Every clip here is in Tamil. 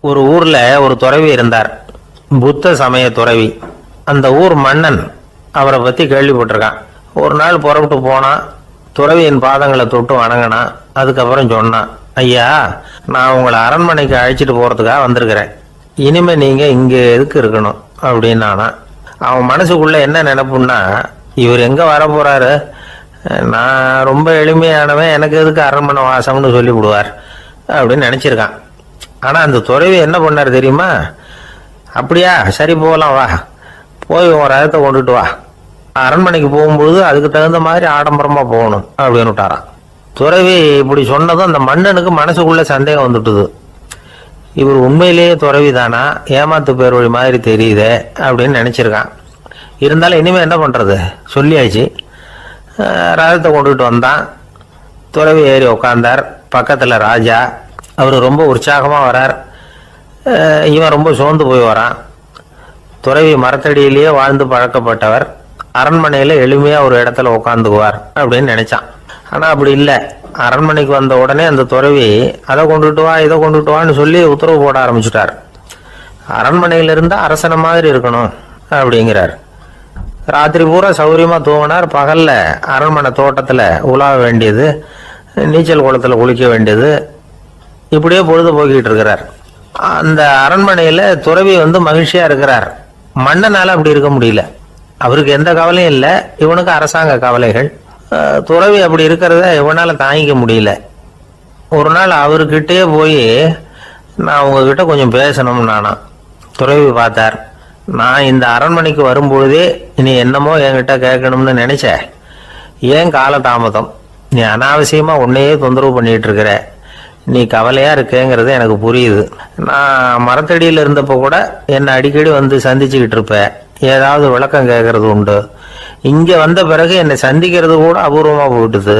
ஒரு ஊர்ல ஒரு துறவி இருந்தார், புத்த சமய துறவி. அந்த ஊர் மன்னன் அவரை பத்தி கேள்விப்பட்டிருக்கான். ஒரு நாள் புறப்பட்டு போனான், துறவியின் பாதங்களை தொட்டு வணங்கினான். அதுக்கப்புறம் சொன்னான், ஐயா, நான் உங்களை அரண்மனைக்கு அழைச்சிட்டு போறதுக்காக வந்திருக்கிறேன். இனிமே நீங்க இங்க எதுக்கு இருக்கணும் அப்படின்னானா. அவன் மனசுக்குள்ள என்ன நினைப்புன்னா, இவர் எங்க வர போறாரு, நான் ரொம்ப எளிமையானவன், எனக்கு எதுக்கு அரண்மனை வாசம்னு சொல்லி விடுவார் அப்படின்னு நினைச்சிருக்கான். ஆனா அந்த துறவி என்ன பண்ணார் தெரியுமா? அப்படியா, சரி போகலாம், வா, போய் உன் ரதத்தை கொண்டுட்டு வா, அரண்மனைக்கு போகும்பொழுது அதுக்கு தகுந்த மாதிரி ஆடம்பரமா போகணும் அப்படின்னு விட்டாரான். துறவி இப்படி சொன்னதும் அந்த மன்னனுக்கு மனசுக்குள்ள சந்தேகம் வந்துட்டுது. இவர் உண்மையிலேயே துறவி தானா, ஏமாத்து பேர் வழி மாதிரி தெரியுதே அப்படின்னு நினைச்சிருக்கான். இருந்தாலும் இனிமே என்ன பண்றது, சொல்லியாச்சு. ரதத்தை கொண்டுட்டு வந்தான். துறவி ஏறி உக்காந்தார். பக்கத்துல ராஜா. அவர் ரொம்ப உற்சாகமா வரார். இவன் ரொம்ப சோர்ந்து போய் வரான். துறவி மரத்தடியிலேயே வாழ்ந்து பழக்கப்பட்டவர், அரண்மனையில எளிமையா ஒரு இடத்துல உட்காந்துக்குவார் அப்படின்னு நினைச்சான். ஆனா அப்படி இல்லை. அரண்மனைக்கு வந்த உடனே அந்த துறவி அதை கொண்டுட்டு வா, இதை கொண்டுட்டு வான்னு சொல்லி உத்தரவு போட ஆரம்பிச்சுட்டார். அரண்மனையில இருந்தா அரசனை மாதிரி இருக்கணும் அப்படிங்கிறார். ராத்திரி பூரா சௌரியமா தூங்கினார். பகல்ல அரண்மனை தோட்டத்துல உலாவ வேண்டியது, நீச்சல் குளத்துல குளிக்க வேண்டியது, இப்படியே பொழுது போக்கிட்டு இருக்கிறார். அந்த அரண்மனையில துறவி மகிழ்ச்சியா இருக்கிறார். மன்னனால அப்படி இருக்க முடியல. அவருக்கு எந்த கவலையும் இல்லை, இவனுக்கு அரசாங்க கவலைகள். துறவி அப்படி இருக்கிறத இவனால தாங்கிக்க முடியல. ஒரு நாள் அவர்கிட்டயே போய், நான் உங்ககிட்ட கொஞ்சம் பேசணும் நானா. துறவி பார்த்தார். நான் இந்த அரண்மனைக்கு வரும்பொழுதே நீ என்னமோ என்கிட்ட கேட்கணும்னு நினைச்ச, ஏன் கால தாமதம்? நீ அனாவசியமா உன்னையே தொந்தரவு பண்ணிட்டு இருக்கிற, நீ கவலையா இருக்கேங்கிறது எனக்கு புரியுது. நான் மரத்தடியில் இருந்தப்போ கூட என்னை அடிக்கடி சந்திச்சுக்கிட்டு இருப்ப, ஏதாவது விளக்கம் கேட்கறது உண்டு. இங்க வந்த பிறகு என்னை சந்திக்கிறது கூட அபூர்வமா போயிட்டுது.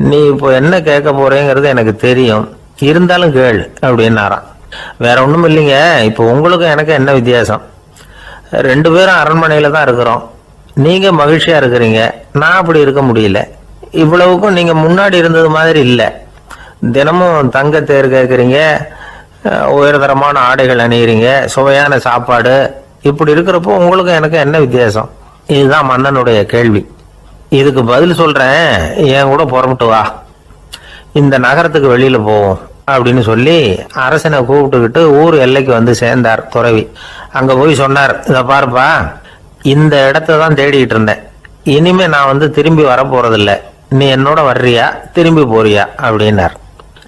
நீ இப்போ என்ன கேட்க போறேங்கிறது எனக்கு தெரியும், இருந்தாலும் கேள் அப்படின்னாராம். வேற ஒண்ணும் இல்லைங்க, இப்போ உங்களுக்கும் எனக்கு என்ன வித்தியாசம்? 2 பேரும் அரண்மனையில தான் இருக்கிறோம். நீங்க மகிழ்ச்சியா இருக்கிறீங்க, நான் அப்படி இருக்க முடியல. இவ்வளவுக்கும் நீங்க முன்னாடி இருந்தது மாதிரி இல்லை. தினமும் தங்க தேர் கேட்குறீங்க, உயர்தரமான ஆடைகள் அணிகிறீங்க, சுவையான சாப்பாடு. இப்படி இருக்கிறப்போ உங்களுக்கு எனக்கு என்ன வித்தியாசம்? இதுதான் மன்னனுடைய கேள்வி. இதுக்கு பதில் சொல்றேன், என் கூட புறப்பட்டு வா, இந்த நகரத்துக்கு வெளியில போவோம் அப்படின்னு சொல்லி அரசனை கூப்பிட்டுக்கிட்டு ஊர் எல்லைக்கு சேர்ந்தார் துறவி. அங்க போய் சொன்னார், இதை பாருப்பா, இந்த இடத்த தான் தேடிக்கிட்டு இருந்தேன். இனிமே நான் திரும்பி வர போறதில்ல. நீ என்னோட வர்றியா, திரும்பி போறியா அப்படின்னார்.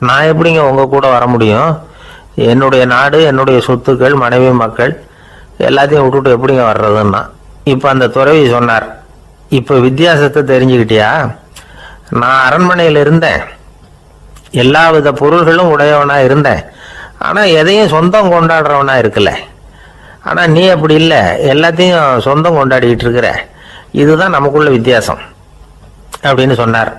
நான் எப்படிங்க உங்க கூட வர முடியும்? என்னுடைய நாடு, என்னுடைய சொத்துக்கள், மனைவி, மக்கள் எல்லாத்தையும் விட்டுட்டு எப்படிங்க வர்றதுன்னா. இப்ப அந்த துறவி சொன்னார், இப்ப வித்தியாசத்தை தெரிஞ்சுக்கிட்டியா? நான் அரண்மனையில் இருந்தேன், எல்லா வித பொருள்களும் உடையவனா இருந்தேன், ஆனா எதையும் சொந்தம் கொண்டாடுறவனா இருக்கல. ஆனா நீ அப்படி இல்லை, எல்லாத்தையும் சொந்தம் கொண்டாடிக்கிட்டு இருக்கிற. இதுதான் நமக்குள்ள வித்தியாசம் அப்படின்னு சொன்னார்.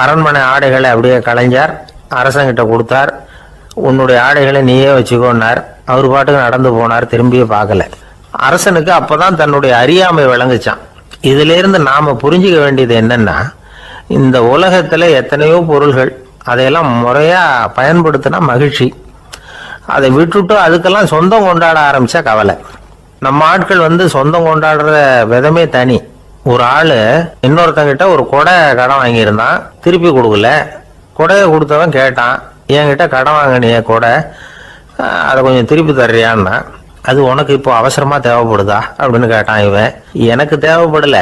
அரண்மனை ஆடைகளை அப்படியே கலைஞர் அரசங்கிட்ட கொடுத்தார். உன்னுடைய ஆடைகளை நீயே வச்சுக்கோன்னார். அவர் பாட்டுக்கு நடந்து போனார், திரும்பியே பார்க்கல. அரசனுக்கு அப்பதான் தன்னுடைய அறியாமை விளங்குச்சான். இதுல இருந்து நாம புரிஞ்சுக்க வேண்டியது என்னன்னா, இந்த உலகத்துல எத்தனையோ பொருள்கள், அதையெல்லாம் முறையா பயன்படுத்தினா மகிழ்ச்சி. அதை விட்டுட்டு அதுக்கெல்லாம் சொந்தம் கொண்டாட ஆரம்பிச்சா கவலை. நம்ம ஆட்கள் சொந்தம் கொண்டாடுற விதமே தனி. ஒரு ஆளு இன்னொருத்தங்கிட்ட ஒரு கொடை கடன் வாங்கியிருந்தான், திருப்பி கொடுக்கல. கொடையை கொடுத்தவன் கேட்டான், என்கிட்ட கடன் வாங்கினிய கொடை, அதை கொஞ்சம் திருப்பி தர்றியான்னா. அது உனக்கு இப்போ அவசரமா தேவைப்படுதா அப்படின்னு கேட்டான் இவன். எனக்கு தேவைப்படல,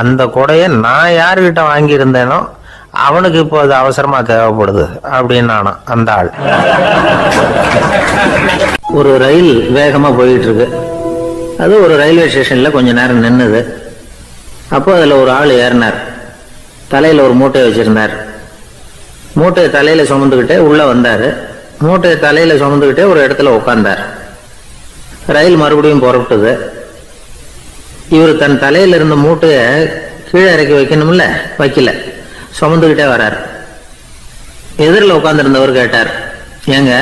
அந்த கொடையை நான் யாருக்கிட்ட வாங்கியிருந்தேனோ அவனுக்கு இப்போ அது அவசரமா தேவைப்படுது அப்படின்னு அந்த ஆள். ஒரு ரயில் வேகமா போயிட்டு இருக்கு. அது ஒரு ரயில்வே ஸ்டேஷன்ல கொஞ்ச நேரம் நின்னுது. அப்போ அதுல ஒரு ஆள் ஏறினார். தலையில ஒரு மூட்டையை வச்சிருந்தார். மூட்டையை தலையில சுமந்துக்கிட்டே உள்ள வந்தாரு. மூட்டையை தலையில சுமந்துக்கிட்டே ஒரு இடத்துல உட்கார்ந்தார். ரயில் மறுபடியும் புறப்பட்டது. இவர் தன் தலையில இருந்த மூட்டையை கீழே இறக்கி வைக்கணும்ல, வைக்கல, சுமந்துக்கிட்டே வர்றார். எதிரில் உட்கார்ந்துருந்தவர் கேட்டார், ஏங்க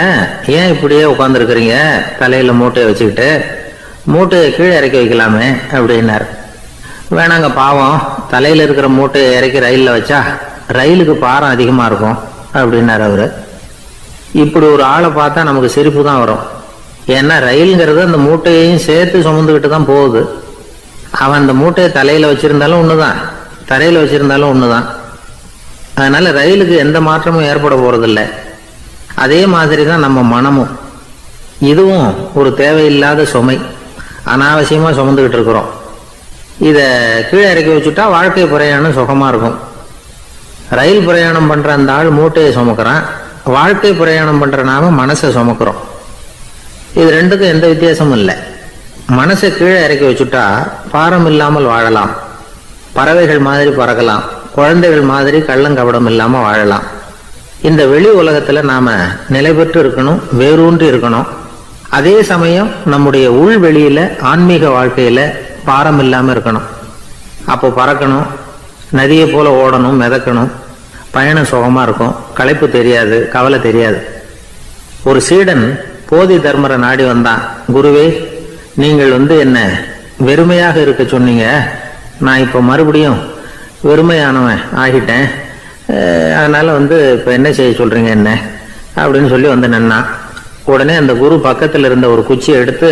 ஏன் இப்படியே உட்கார்ந்துருக்கிறீங்க தலையில மூட்டையை வச்சுக்கிட்டு? மூட்டையை கீழே இறக்கி வைக்கலாமே அப்படின்னார். வேணாங்க, பாவம், தலையில இருக்கிற மூட்டையை இறக்கி ரயில்ல வச்சா ரயிலுக்கு பாரம் அதிகமா இருக்கும் அப்படின்னாரு அவரு. இப்படி ஒரு ஆளை பார்த்தா நமக்கு சிரிப்பு தான் வரும். ஏன்னா ரயிலுங்கிறது அந்த மூட்டையையும் சேர்த்து சுமந்துக்கிட்டு தான் போகுது. அவன் அந்த மூட்டையை தலையில வச்சிருந்தாலும் ஒண்ணுதான், தரையில வச்சிருந்தாலும் ஒண்ணுதான். அதனால ரயிலுக்கு எந்த மாற்றமும் ஏற்பட போறதில்லை. அதே மாதிரி தான் நம்ம மனமும். இதுவும் ஒரு தேவையில்லாத சுமை, அனாவசியமா சுமந்துக்கிட்டு இருக்கிறோம். இதை கீழே இறக்கி வச்சுட்டா வாழ்க்கை பிரயாணம் சுகமா இருக்கும். ரயில் பிரயாணம் பண்ற அந்த ஆள் மூட்டையை சுமக்கிறான், வாழ்க்கை பிரயாணம் பண்ற நாம மனசை சுமக்கிறோம். இது ரெண்டுக்கும் எந்த வித்தியாசமும் இல்லை. மனசை கீழே இறக்கி வச்சுட்டா பாரம் இல்லாமல் வாழலாம், பறவைகள் மாதிரி பறக்கலாம், குழந்தைகள் மாதிரி கள்ளங்கபடம் இல்லாம வாழலாம். இந்த வெளி உலகத்துல நாம நிலை பெற்று இருக்கணும், வேரூன்றி இருக்கணும். அதே சமயம் நம்முடைய உள்வெளியில ஆன்மீக வாழ்க்கையில பாரம் இல்லாம இருக்கணும். அப்போ பறக்கணும், நதியை போல ஓடணும், மிதக்கணும். பயணம் சுகமா இருக்கும், களைப்பு தெரியாது, கவலை தெரியாது. ஒரு சீடன் போதி தர்மரை நாடி வந்தான். குருவே, நீங்கள் என்ன வெறுமையாக இருக்க சொன்னீங்க, நான் இப்போ மறுபடியும் வெறுமையானவன் ஆகிட்டேன், அதனால இப்போ என்ன செய்ய சொல்றீங்க என்ன அப்படின்னு சொல்லி நின்னான். உடனே அந்த குரு பக்கத்தில் இருந்த ஒரு குச்சியை எடுத்து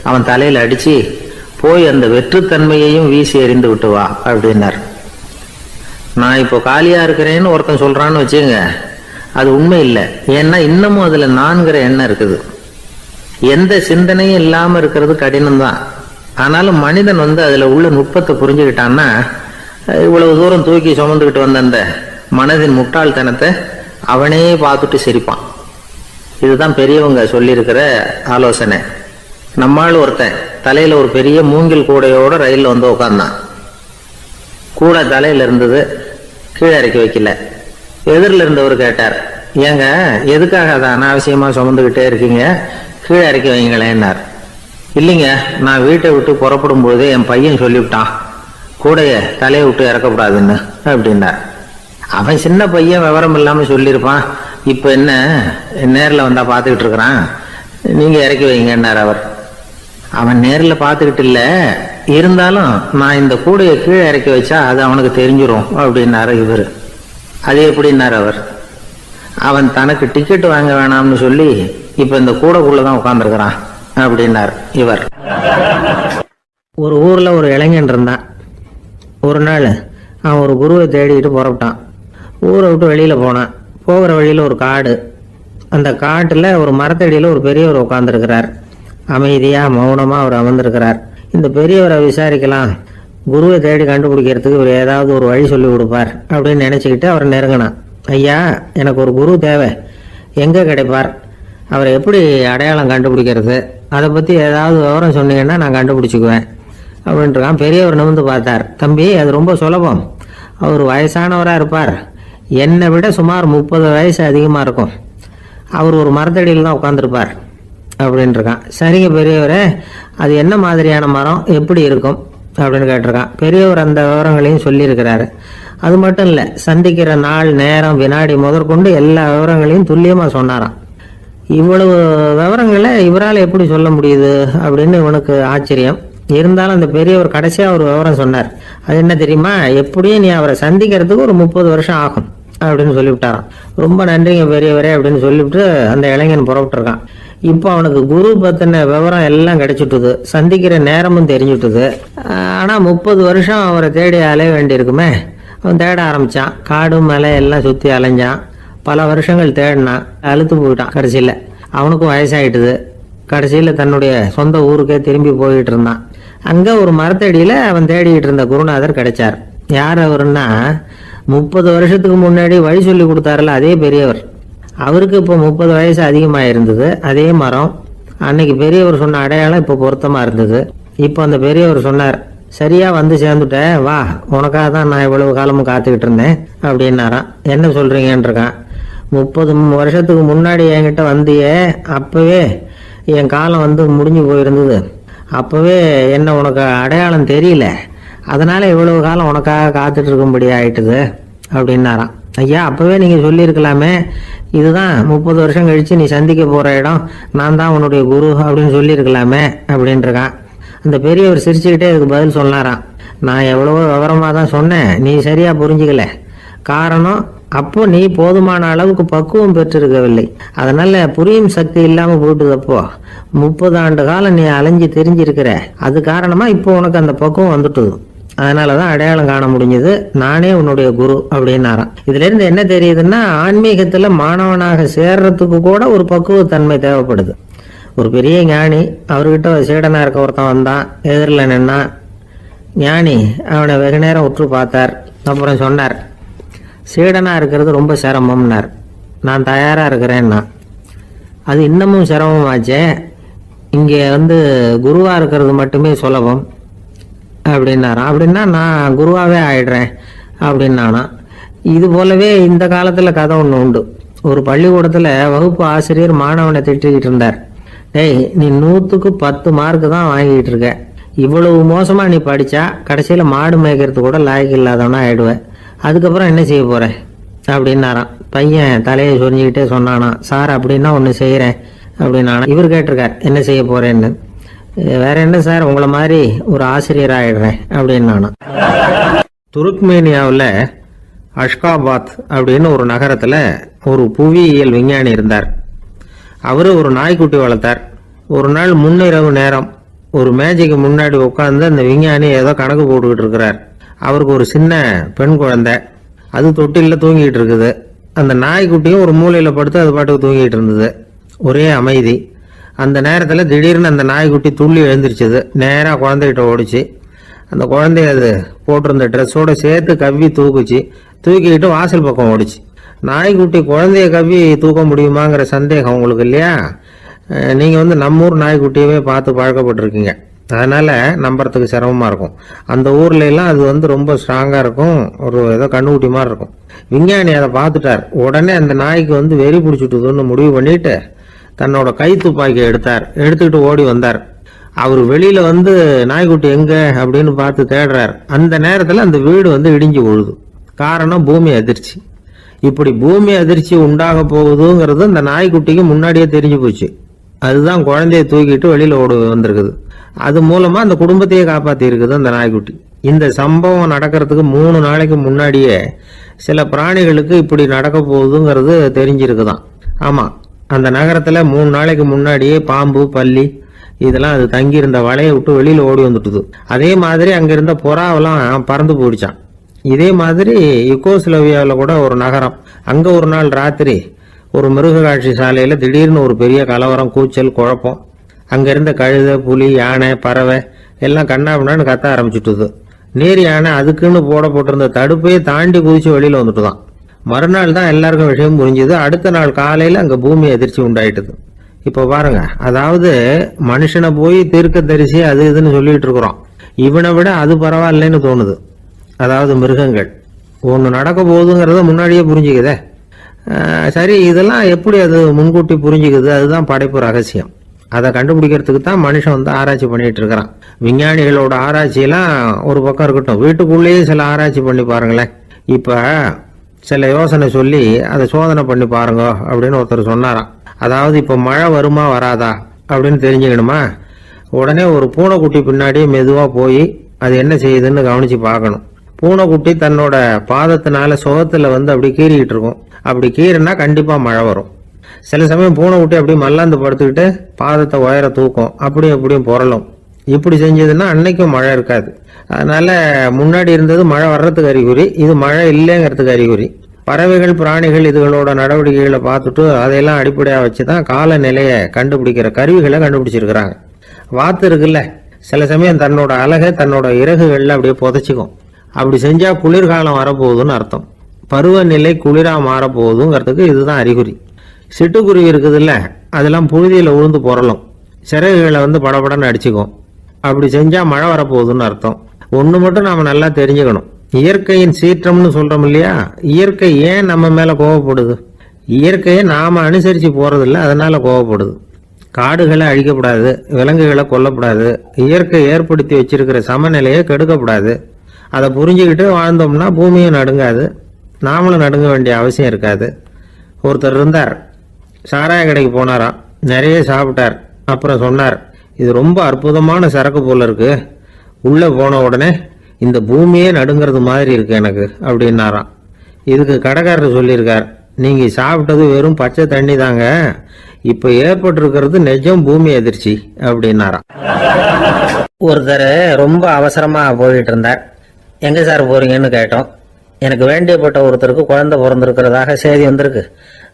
அவன் தலையில அடிச்சு, போய் அந்த வெற்றுத்தன்மையையும் வீசி எறிந்து விட்டு வா அப்படின்னார். நான் இப்போ காலியா இருக்கிறேன்னு ஒருத்தன் சொல்றான்னு வச்சுங்க, அது உண்மை இல்லை. ஏன்னா இன்னமும் அதுல நான்கிற எண்ணம் இருக்குது. எந்த சிந்தனையும் இல்லாம இருக்கிறது கடினம்தான். ஆனாலும் மனிதன் அதுல உள்ள நுட்பத்தை புரிஞ்சுக்கிட்டான்னா இவ்வளவு தூரம் தூக்கி சுமந்துக்கிட்டு வந்த அந்த மனதின் முட்டாள்தனத்தை அவனே பார்த்துட்டு சிரிப்பான். இதுதான் பெரியவங்க சொல்லியிருக்கிற ஆலோசனை. நம்மால் ஒருத்தன் தலையில ஒரு பெரிய மூங்கில் கூடையோட ரயில்ல உட்கார்ந்தான். கூடை தலையில இருந்தது, கீழே இறக்கி வைக்கல. எதிரில் இருந்தவர் கேட்டார், ஏங்க எதுக்காக அதை அனாவசியமா சுமந்துக்கிட்டே இருக்கீங்க, கீழே இறக்கி வைங்களேன்னார். இல்லைங்க, நான் வீட்டை விட்டு புறப்படும் போதே என் பையன் சொல்லிவிட்டான், கூடைய தலையை விட்டு இறக்கக்கூடாதுன்னு அப்படின்னார். அவன் சின்ன பையன், விவரம் இல்லாம சொல்லியிருப்பான். இப்ப என்ன நேரில் வந்தா பார்த்துக்கிட்டு இருக்கிறான், நீங்க இறக்கி வைங்கன்னார் அவர். அவன் நேரில் பார்த்துக்கிட்டு இல்லை, இருந்தாலும் நான் இந்த கூடையை கீழே இறக்கி வச்சா அது அவனுக்கு தெரிஞ்சிடும் அப்படின்னாரு இவர். அது எப்படின்னார் அவர். அவன் தனக்கு டிக்கெட் வாங்க வேணாம்னு சொல்லி இப்ப இந்த கூடைக்குள்ளதான் உட்கார்ந்துருக்கிறான் அப்படின்னார் இவர். ஒரு ஊர்ல ஒரு இளைஞன் இருந்தான். ஒரு நாள் அவன் ஒரு குருவை தேடிட்டு புறப்பட்டான். ஊரை விட்டு வெளியில போனான். போகிற வழியில ஒரு காடு. அந்த காட்டுல ஒரு மரத்தடியில ஒரு பெரியவர் உட்கார்ந்துருக்கிறார். அமைதியா மௌனமா அவர் அமர்ந்திருக்கிறார். இந்த பெரியவரை விசாரிக்கலாம், குருவை தேடி கண்டுபிடிக்கிறதுக்கு இவர் ஏதாவது ஒரு வழி சொல்லி கொடுப்பார் அப்படின்னு நினைச்சுக்கிட்டு அவர் நெருங்கினான். ஐயா, எனக்கு ஒரு குரு தேவை, எங்க கிடைப்பார், அவரை எப்படி அடையாளம் கண்டுபிடிக்கிறது, அதை பத்தி ஏதாவது விவரம் சொன்னீங்கன்னா நான் கண்டுபிடிச்சிக்குவேன் அப்படின்றான். பெரியவர் நிமிர்ந்து பார்த்தார். தம்பி, அது ரொம்ப சுலபம். அவர் வயசானவராக இருப்பார், என்னை விட சுமார் 30 வயசு அதிகமாக இருக்கும். அவர் ஒரு மரத்தடியில் தான் உட்காந்துருப்பார் அப்படின்ட்டுருக்கான். சரிங்க பெரியவரே, அது என்ன மாதிரியான மரம், எப்படி இருக்கும் அப்படின்னு கேட்டிருக்கான். பெரியவர் அந்த விவரங்களையும் சொல்லியிருக்கிறாரு. அது மட்டும் இல்லை, சந்திக்கிற நாள், நேரம், வினாடி முதற்கொண்டு எல்லா விவரங்களையும் துல்லியமாக சொன்னாராம். இவ்வளவு விவரங்களை இவரால் எப்படி சொல்ல முடியுது அப்படின்னு இவனுக்கு ஆச்சரியம். இருந்தாலும் அந்த பெரியவர் கடைசியாக ஒரு விவரம் சொன்னார். அது என்ன தெரியுமா, எப்படியும் நீ அவரை சந்திக்கிறதுக்கு ஒரு 30 வருஷம் ஆகும் அப்படின்னு சொல்லிவிட்டாராம். ரொம்ப நன்றிங்க பெரியவரே அப்படின்னு சொல்லிவிட்டு அந்த இளைஞன் புறப்பட்டுருக்கான். இப்போ அவனுக்கு குரு பத்தின விவரம் எல்லாம் கிடைச்சிட்டுது, சந்திக்கிற நேரமும் தெரிஞ்சுட்டுது. ஆனா 30 வருஷம் அவரை தேடி அலைய வேண்டியிருக்குமே. அவன் தேட ஆரம்பிச்சான். காடு மலை எல்லாம் சுத்தி அலைஞ்சான். பல வருஷங்கள் தேடினான், அழுத்து போயிட்டான். கடைசியில அவனுக்கும் வயசாயிட்டுது. கடைசியில தன்னுடைய சொந்த ஊருக்கே திரும்பி போயிட்டு இருந்தான். அங்க ஒரு மரத்தடியில அவன் தேடிட்டு இருந்த குருநாதர் கிடைச்சார். யார் அவருன்னா, 30 வருஷத்துக்கு முன்னாடி வழி சொல்லி கொடுத்தாருல அதே பெரியவர். அவருக்கு இப்போ 30 வயசு அதிகமாக இருந்தது. அதே மரம், அன்னைக்கு பெரியவர் சொன்ன அடையாளம் இப்போ பொருத்தமா இருந்தது. இப்போ அந்த பெரியவர் சொன்னார், சரியா வந்து சேர்ந்துட்ட, வா, உனக்காக தான் நான் இவ்வளவு காலமும் காத்துக்கிட்டு இருந்தேன் அப்படின்னாராம். என்ன சொல்றீங்கன்னு இருக்கான். 30 வருஷத்துக்கு முன்னாடி என்கிட்ட வந்தியே, அப்பவே என் காலம் முடிஞ்சு போயிருந்தது. அப்பவே என்ன உனக்கு அடையாளம் தெரியல, அதனால இவ்வளவு காலம் உனக்காக காத்துட்டு இருக்கும்படி ஆயிட்டுது அப்படின்னாராம். ஐயா, அப்பவே நீங்க சொல்லியிருக்கலாமே, இதுதான் 30 வருஷம் கழிச்சு நீ சந்திக்க போற இடம், நான் தான் உன்னுடைய குரு அப்படின்னு சொல்லியிருக்கலாமே அப்படின்ட்டுருக்கான். அந்த பெரியவர் சிரிச்சுக்கிட்டே இதுக்கு பதில் சொன்னாராம். நான் எவ்வளவோ விவரமா தான் சொன்னேன், நீ சரியா புரிஞ்சுக்கல. காரணம், அப்போ நீ போதுமான அளவுக்கு பக்குவம் பெற்றிருக்கவில்லை. அதனால புரியும் சக்தி இல்லாம போயிட்டுதப்போ 30 ஆண்டு காலம் நீ அலைஞ்சு தெரிஞ்சிருக்கிற. அது காரணமா இப்போ உனக்கு அந்த பக்குவம் வந்துட்டுது. அதனாலதான் அடையாளம் காண முடிஞ்சது. நானே உன்னுடைய குரு அப்படின்னாராம். இதுல இருந்து என்ன தெரியுதுன்னா, ஆன்மீகத்துல மாணவனாக சேர்றதுக்கு கூட ஒரு பக்குவத்தன்மை தேவைப்படுது. ஒரு பெரிய ஞானி, அவர்கிட்ட சீடனா இருக்க ஒருத்தன் வந்தான், எதிரில் நின்னா. ஞானி அவனை வெகு நேரம் உற்று பார்த்தார். அப்புறம் சொன்னார், சீடனா இருக்கிறது ரொம்ப சிரமம்னார். நான் தயாரா இருக்கிறேன்னா. அது இன்னமும் சிரமமாச்சே, இங்கே குருவா இருக்கிறது மட்டுமே சுலபம் அப்படின்னாராம். அப்படின்னா நான் குருவாவே ஆயிடுறேன் அப்படின்னானா. இது போலவே இந்த காலத்துல கதை ஒன்று உண்டு. ஒரு பள்ளிக்கூடத்துல வகுப்பு ஆசிரியர் மாணவனை திட்டிக்கிட்டு இருந்தார். டேய், நீ 100க்கு 10 மார்க்கு தான் வாங்கிட்டு இருக்க. இவ்வளவு மோசமா நீ படிச்சா கடைசியில மாடு மேய்க்கிறது கூட லாய்க்கு இல்லாதவனா ஆயிடுவேன். அதுக்கப்புறம் என்ன செய்ய போற அப்படின்னாராம். பையன் தலையை சொரிஞ்சுக்கிட்டே சொன்னானா, சார் அப்படின்னா ஒன்று செய்யறேன் அப்படின்னானா. இவர் கேட்டிருக்கார், என்ன செய்ய போறேன்னு. வேற என்ன சார், உங்களை மாதிரி ஒரு ஆசிரியர் ஆயிடுறேன் அப்படின்னானா. துருக்மேனியாவில் அஷ்காபாத் அப்படின்னு ஒரு நகரத்துல ஒரு புவியியல் விஞ்ஞானி இருந்தார். அவரு ஒரு நாய்க்குட்டி வளர்த்தார். ஒரு நாள் முன்னிரவு நேரம் ஒரு மேஜைக்கு முன்னாடி உட்காந்து அந்த விஞ்ஞானி ஏதோ கணக்கு போட்டுக்கிட்டு இருக்கிறார். அவருக்கு ஒரு சின்ன பெண் குழந்தை, அது தொட்டில தூங்கிட்டு இருக்குது. அந்த நாய்க்குட்டியும் ஒரு மூலையில படுத்து அது பாட்டுக்கு தூங்கிட்டு இருந்தது. ஒரே அமைதி. அந்த நேரத்தில் திடீர்னு அந்த நாய்க்குட்டி துள்ளி எழுந்திருச்சது. நேராக குழந்தைகிட்ட ஓடிச்சு. அந்த குழந்தைய அது போட்டிருந்த ட்ரெஸ்ஸோட சேர்த்து கவ்வி தூக்குச்சு. தூக்கிக்கிட்டு வாசல் பக்கம் ஓடிச்சு. நாய்க்குட்டி குழந்தைய கவ்வி தூக்க முடியுமாங்கிற சந்தேகம் உங்களுக்கு இல்லையா? நீங்கள் நம்ம ஊர் நாய்க்குட்டியவே பார்த்து பழக்கப்பட்டிருக்கீங்க. அதனால நம்புறதுக்கு சிரமமா இருக்கும். அந்த ஊர்ல எல்லாம் அது ரொம்ப ஸ்ட்ராங்கா இருக்கும். ஒரு ஏதோ கண்ணுக்குட்டி மாதிரி இருக்கும். விஞ்ஞானி அதை பார்த்துட்டார். உடனே அந்த நாய்க்கு வெறி பிடிச்சிட்டுதுன்னு முடிவு பண்ணிட்டு தன்னோட கை துப்பாக்கியை எடுத்துக்கிட்டு ஓடி வந்தார். அவர் வெளியில நாய்க்குட்டி எங்க அப்படின்னு பார்த்து தேடுறார். அந்த நேரத்துல அந்த வீடு இடிஞ்சு விழுது. காரணம் பூமி அதிர்ச்சி. இப்படி பூமி அதிர்ச்சி உண்டாக போகுதுங்கிறது அந்த நாய்க்குட்டிக்கு முன்னாடியே தெரிஞ்சு போச்சு. அதுதான் குழந்தைய தூக்கிட்டு வெளியில ஓடி வந்திருக்குது. அது மூலமா அந்த குடும்பத்தையே காப்பாத்தி இருக்குது அந்த நாய்க்குட்டி. இந்த சம்பவம் நடக்கிறதுக்கு 3 நாளைக்கு முன்னாடியே சில பிராணிகளுக்கு இப்படி நடக்க போகுதுங்கிறது தெரிஞ்சிருக்குதான். ஆமா, அந்த நகரத்துல 3 நாளைக்கு முன்னாடியே பாம்பு, பல்லி இதெல்லாம் அது தங்கியிருந்த வலையை விட்டு வெளியில ஓடி வந்துட்டுது. அதே மாதிரி அங்கிருந்த புறாவெல்லாம் பறந்து போயிடுச்சான். இதே மாதிரி யுகோஸ்லோவியாவில் கூட ஒரு நகரம், அங்க ஒரு நாள் ராத்திரி ஒரு மிருக காட்சி சாலையில திடீர்னு ஒரு பெரிய கலவரம், கூச்சல், குழப்பம். அங்க இருந்த கழுதை, புலி, யானை, பறவை எல்லாம் கண்ணாபின்னான்னு கத்த ஆரம்பிச்சுட்டுது. நீர் யானை அதுக்குன்னு போட்டிருந்த தடுப்பையே தாண்டி குதிச்சு வெளியில வந்துட்டுதான். மறுநாள் தான் எல்லாருக்கும் விஷயம் புரிஞ்சுது. அடுத்த நாள் காலையில அங்க பூமி அதிர்ச்சி உண்டாயிட்டுது. இப்ப பாருங்க, அதாவது மனுஷனை போய் தீர்க்க தரிசி அது இதுன்னு சொல்லிட்டு இருக்கிறோம். இவனை விட அது பரவாயில்லைன்னு தோணுது. அதாவது மிருகங்கள் ஒன்று நடக்க போகுதுங்கிறத முன்னாடியே புரிஞ்சுக்குதே. சரி, இதெல்லாம் எப்படி அது முன்கூட்டி புரிஞ்சுக்குது? அதுதான் படைப்பு ரகசியம். அதை கண்டுபிடிக்கிறதுக்கு தான் மனுஷன் ஆராய்ச்சி பண்ணிட்டு இருக்கிறான். விஞ்ஞானிகளோட ஆராய்ச்சியெல்லாம் ஒரு பக்கம் இருக்கட்டும், வீட்டுக்குள்ளேயே சில ஆராய்ச்சி பண்ணி பாருங்களேன். இப்ப சில யோசனை சொல்லி அதை சோதனை பண்ணி பாருங்க அப்படின்னு ஒருத்தர் சொன்னாராம். அதாவது இப்ப மழை வருமா வராதா அப்படின்னு தெரிஞ்சுக்கணுமா, உடனே ஒரு பூனைக்குட்டி பின்னாடியே மெதுவா போய் அது என்ன செய்யுதுன்னு கவனிச்சு பார்க்கணும். பூனைக்குட்டி தன்னோட பாதத்தினால சுகத்துல அப்படி கீறிக்கிட்டு இருக்கும். அப்படி கீறினா கண்டிப்பா மழை வரும். சில சமயம் பூனைக்குட்டி அப்படி மல்லாந்து படுத்துக்கிட்டு பாதத்தை உயர தூக்கும், அப்படியும் புரளும். இப்படி செஞ்சதுன்னா அன்னைக்கும் மழை இருக்காது. அதனால முன்னாடி இருந்தது மழை வர்றதுக்கு அறிகுறி, இது மழை இல்லைங்கிறதுக்கு அறிகுறி. பறவைகள், பிராணிகள் இதுகளோட நடவடிக்கைகளை பார்த்துட்டு அதையெல்லாம் அடிப்படையா வச்சுதான் காலநிலையை கண்டுபிடிக்கிற கருவிகளை கண்டுபிடிச்சிருக்கிறாங்க. வாத்து இருக்குல்ல, சில சமயம் தன்னோட அழகை தன்னோட இறகுகள்ல அப்படியே புதைச்சிக்கும். அப்படி செஞ்சா குளிர்காலம் வரப்போகுதுன்னு அர்த்தம். பருவநிலை குளிரா மாறப்போகுதுங்கிறதுக்கு இதுதான் அறிகுறி. சிட்டுக்குருவி இருக்குதுல்ல, அதெல்லாம் புழுதியில உழுந்து புரளும், சிறகுகளை படபடன்னு அடிச்சுக்கும். அப்படி செஞ்சா மழை வரப்போகுதுன்னு அர்த்தம். ஒண்ணு மட்டும் நாம நல்லா தெரிஞ்சுக்கணும், இயற்கையின் சீற்றம்னு சொல்றோம் இல்லையா, இயற்கை ஏன் நம்ம மேல கோவப்படுது? இயற்கையை நாம அனுசரிச்சு போறதில்ல, அதனால கோவப்படுது. காடுகளை அழிக்கப்படாது, விலங்குகளை கொல்லப்படாது, இயற்கை ஏற்படுத்தி வச்சிருக்கிற சமநிலையை கெடுக்கப்படாது. அதை புரிஞ்சுக்கிட்டு வாழ்ந்தோம்னா பூமியும் நடுங்காது, நாமளும் நடுங்க வேண்டிய அவசியம் இருக்காது. ஒருத்தர் இருந்தார், சாராய கடைக்கு போனாராம், நிறைய சாப்பிட்டார். அப்புறம் சொன்னார், இது ரொம்ப அற்புதமான சரக்கு போல இருக்கு, உள்ள போன உடனே இந்த பூமியே நடுங்கிறது மாதிரி இருக்கு எனக்கு அப்படின்னாராம். இதுக்கு கடைக்காரர் சொல்லியிருக்கார், நீங்க சாப்பிட்டது வெறும் பச்சை தண்ணி தாங்க, இப்ப ஏற்பட்டிருக்கிறது நிஜம் பூமி அதிர்ச்சி அப்படின்னாராம். ஒருத்தர் ரொம்ப அவசரமா போயிட்டு இருந்தார். எங்க சார் போறீங்கன்னு கேட்டோம். எனக்கு வேண்டியப்பட்ட ஒருத்தருக்கு குழந்தை பிறந்திருக்கிறதாக செய்தி வந்திருக்கு,